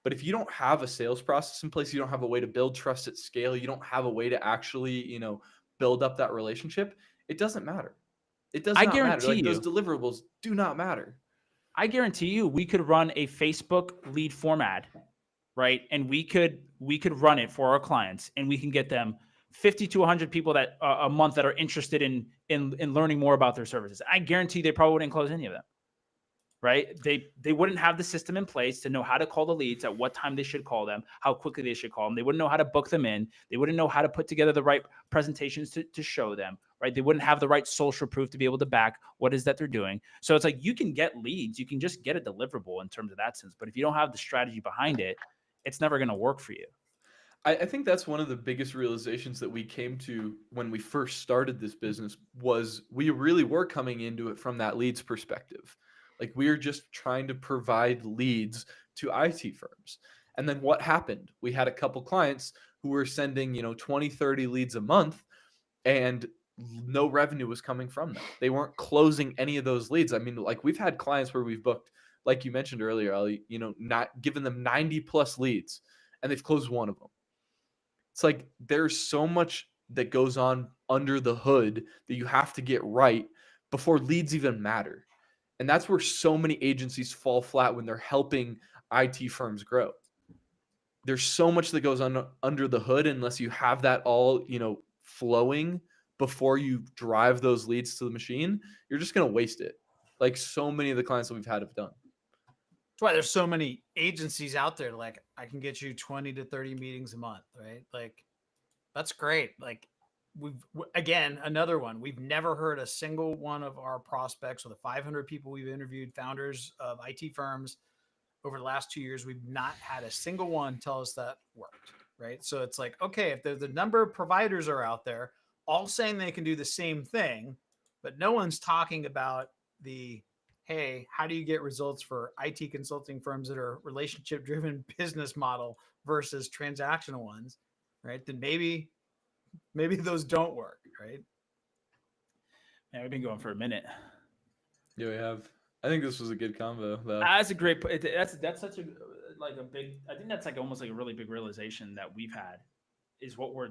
But if you don't have a sales process in place, you don't have a way to build trust at scale, you don't have a way to actually, build up that relationship, it doesn't matter. It does not matter. Like those deliverables do not matter. I guarantee you we could run a Facebook lead form ad, right? And we could run it for our clients and we can get them 50 to 100 people that a month that are interested in learning more about their services. I guarantee they probably wouldn't close any of them. Right? They wouldn't have the system in place to know how to call the leads, at what time they should call them, how quickly they should call them. They wouldn't know how to book them in. They wouldn't know how to put together the right presentations to show them, right? They wouldn't have the right social proof to be able to back what is that they're doing. So it's like you can get leads, you can just get a deliverable in terms of that sense. But if you don't have the strategy behind it, it's never going to work for you. I think that's one of the biggest realizations that we came to when we first started this business was we really were coming into it from that leads perspective. Like we're just trying to provide leads to IT firms. And then what happened? We had a couple clients who were sending, 20, 30 leads a month and no revenue was coming from them. They weren't closing any of those leads. I mean, like we've had clients where we've booked, like you mentioned earlier, Ali, not giving them 90 plus leads and they've closed one of them. It's like there's so much that goes on under the hood that you have to get right before leads even matter. And that's where so many agencies fall flat when they're helping IT firms grow. There's so much that goes on under the hood unless you have that all, flowing before you drive those leads to the machine, you're just going to waste it. Like so many of the clients that we've had have done. That's why there's so many agencies out there. Like I can get you 20 to 30 meetings a month, right? Like that's great. Like another one, we've never heard a single one of our prospects or the 500 people we've interviewed, founders of IT firms over the last 2 years, we've not had a single one tell us that worked, right? So it's like, okay, if there's a number of providers are out there all saying they can do the same thing, but no one's talking about hey, how do you get results for IT consulting firms that are relationship driven business model versus transactional ones, right? Then maybe those don't work, right? Yeah, we've been going for a minute. Yeah, we have. I think this was a good combo, though. That's a great. That's such a big. I think that's like almost like a really big realization that we've had, is what we're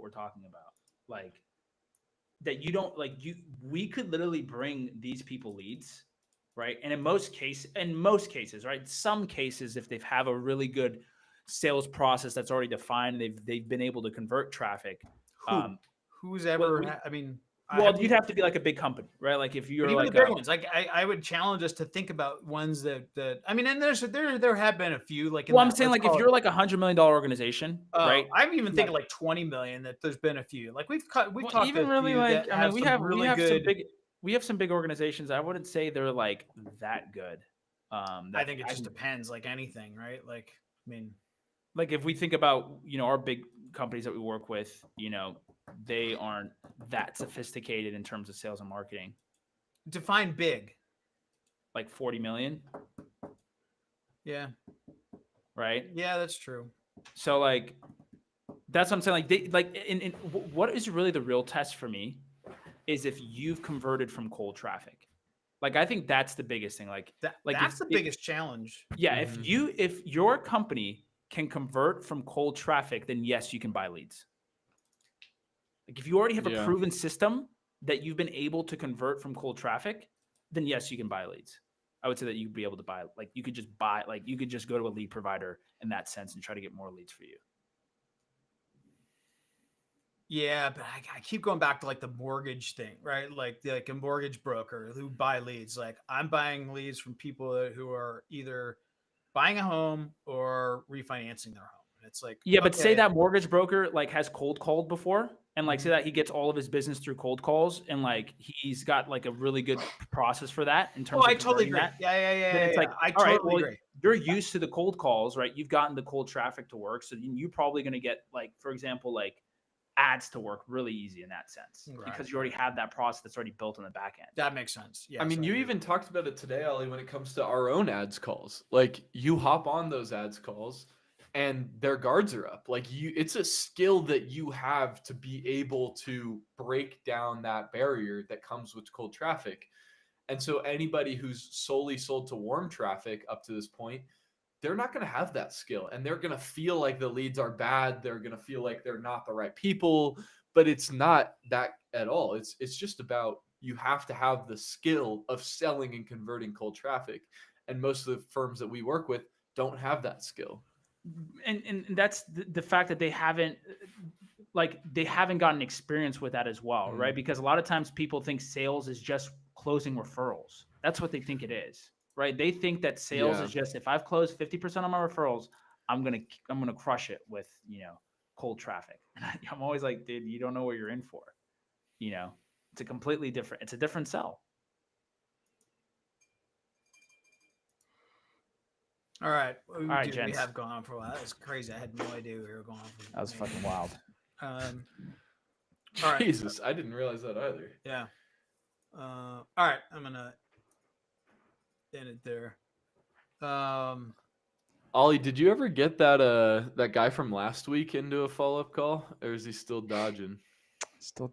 talking about. Like that you don't we could literally bring these people leads, right? And in most cases, right? Some cases, if they have a really good sales process that's already defined, they've been able to convert traffic. Who's ever? You'd have to be like a big company, right? Like if you're even like the big ones, like I would challenge us to think about ones that I mean, and there have been a few. Like, I'm saying like if you're like $100 million organization, right? I'm even thinking like 20 million. That there's been a few. Like we've talked even really like I mean we have some big organizations. I wouldn't say they're like that good. I think it just depends, like anything, right? Like I mean. Like if we think about, our big companies that we work with, they aren't that sophisticated in terms of sales and marketing. Define big. Like 40 million. Yeah. Right. Yeah, that's true. So like, that's what I'm saying. Like what is really the real test for me is if you've converted from cold traffic. Like, I think that's the biggest thing. That's the biggest challenge. Yeah. Mm-hmm. If your company can convert from cold traffic, then yes, you can buy leads. Like if you already have a proven system that you've been able to convert from cold traffic, then yes, you can buy leads. I would say that you'd be able to buy, like you could just buy, like you could just go to a lead provider in that sense and try to get more leads for you. Yeah, but I keep going back to like the mortgage thing, right? Like a mortgage broker who buy leads. Like I'm buying leads from people who are either buying a home or refinancing their home. It's like, yeah, but say that mortgage broker like has cold called before, and like say Mhm. that he gets all of his business through cold calls, and like he's got like a really good process for that in terms Oh, of I totally converting agree. that. Yeah. Then it's like, I all right, totally well, agree. you're used to the cold calls, right? You've gotten the cold traffic to work, so you're probably going to get like, for example, like ads to work really easy in that sense because you already have that process that's already built on the back end. That makes sense. Yeah. I mean, you even talked about it today, Ollie, when it comes to our own ads calls. Like you hop on those ads calls and their guards are up. Like it's a skill that you have to be able to break down that barrier that comes with cold traffic. And so anybody who's solely sold to warm traffic up to this point, they're not going to have that skill, and they're going to feel like the leads are bad. They're going to feel like they're not the right people, but it's not that at all. It's just about, you have to have the skill of selling and converting cold traffic. And most of the firms that we work with don't have that skill. And that's the fact that they haven't gotten experience with that as well, right? Because a lot of times people think sales is just closing referrals. That's what they think it is, right? They think that sales is just, if I've closed 50% of my referrals, I'm gonna crush it with, cold traffic. And I'm always like, dude, you don't know what you're in for. It's a completely different. It's a different sell. All right. All right, Dude, we gents. have gone on for a while. That was crazy. I had no idea we were going on for That was fucking wild. All right. Jesus, I didn't realize that either. Yeah. All right. I'm gonna end it there. Ollie, did you ever get that guy from last week into a follow-up call, or is he still dodging? Still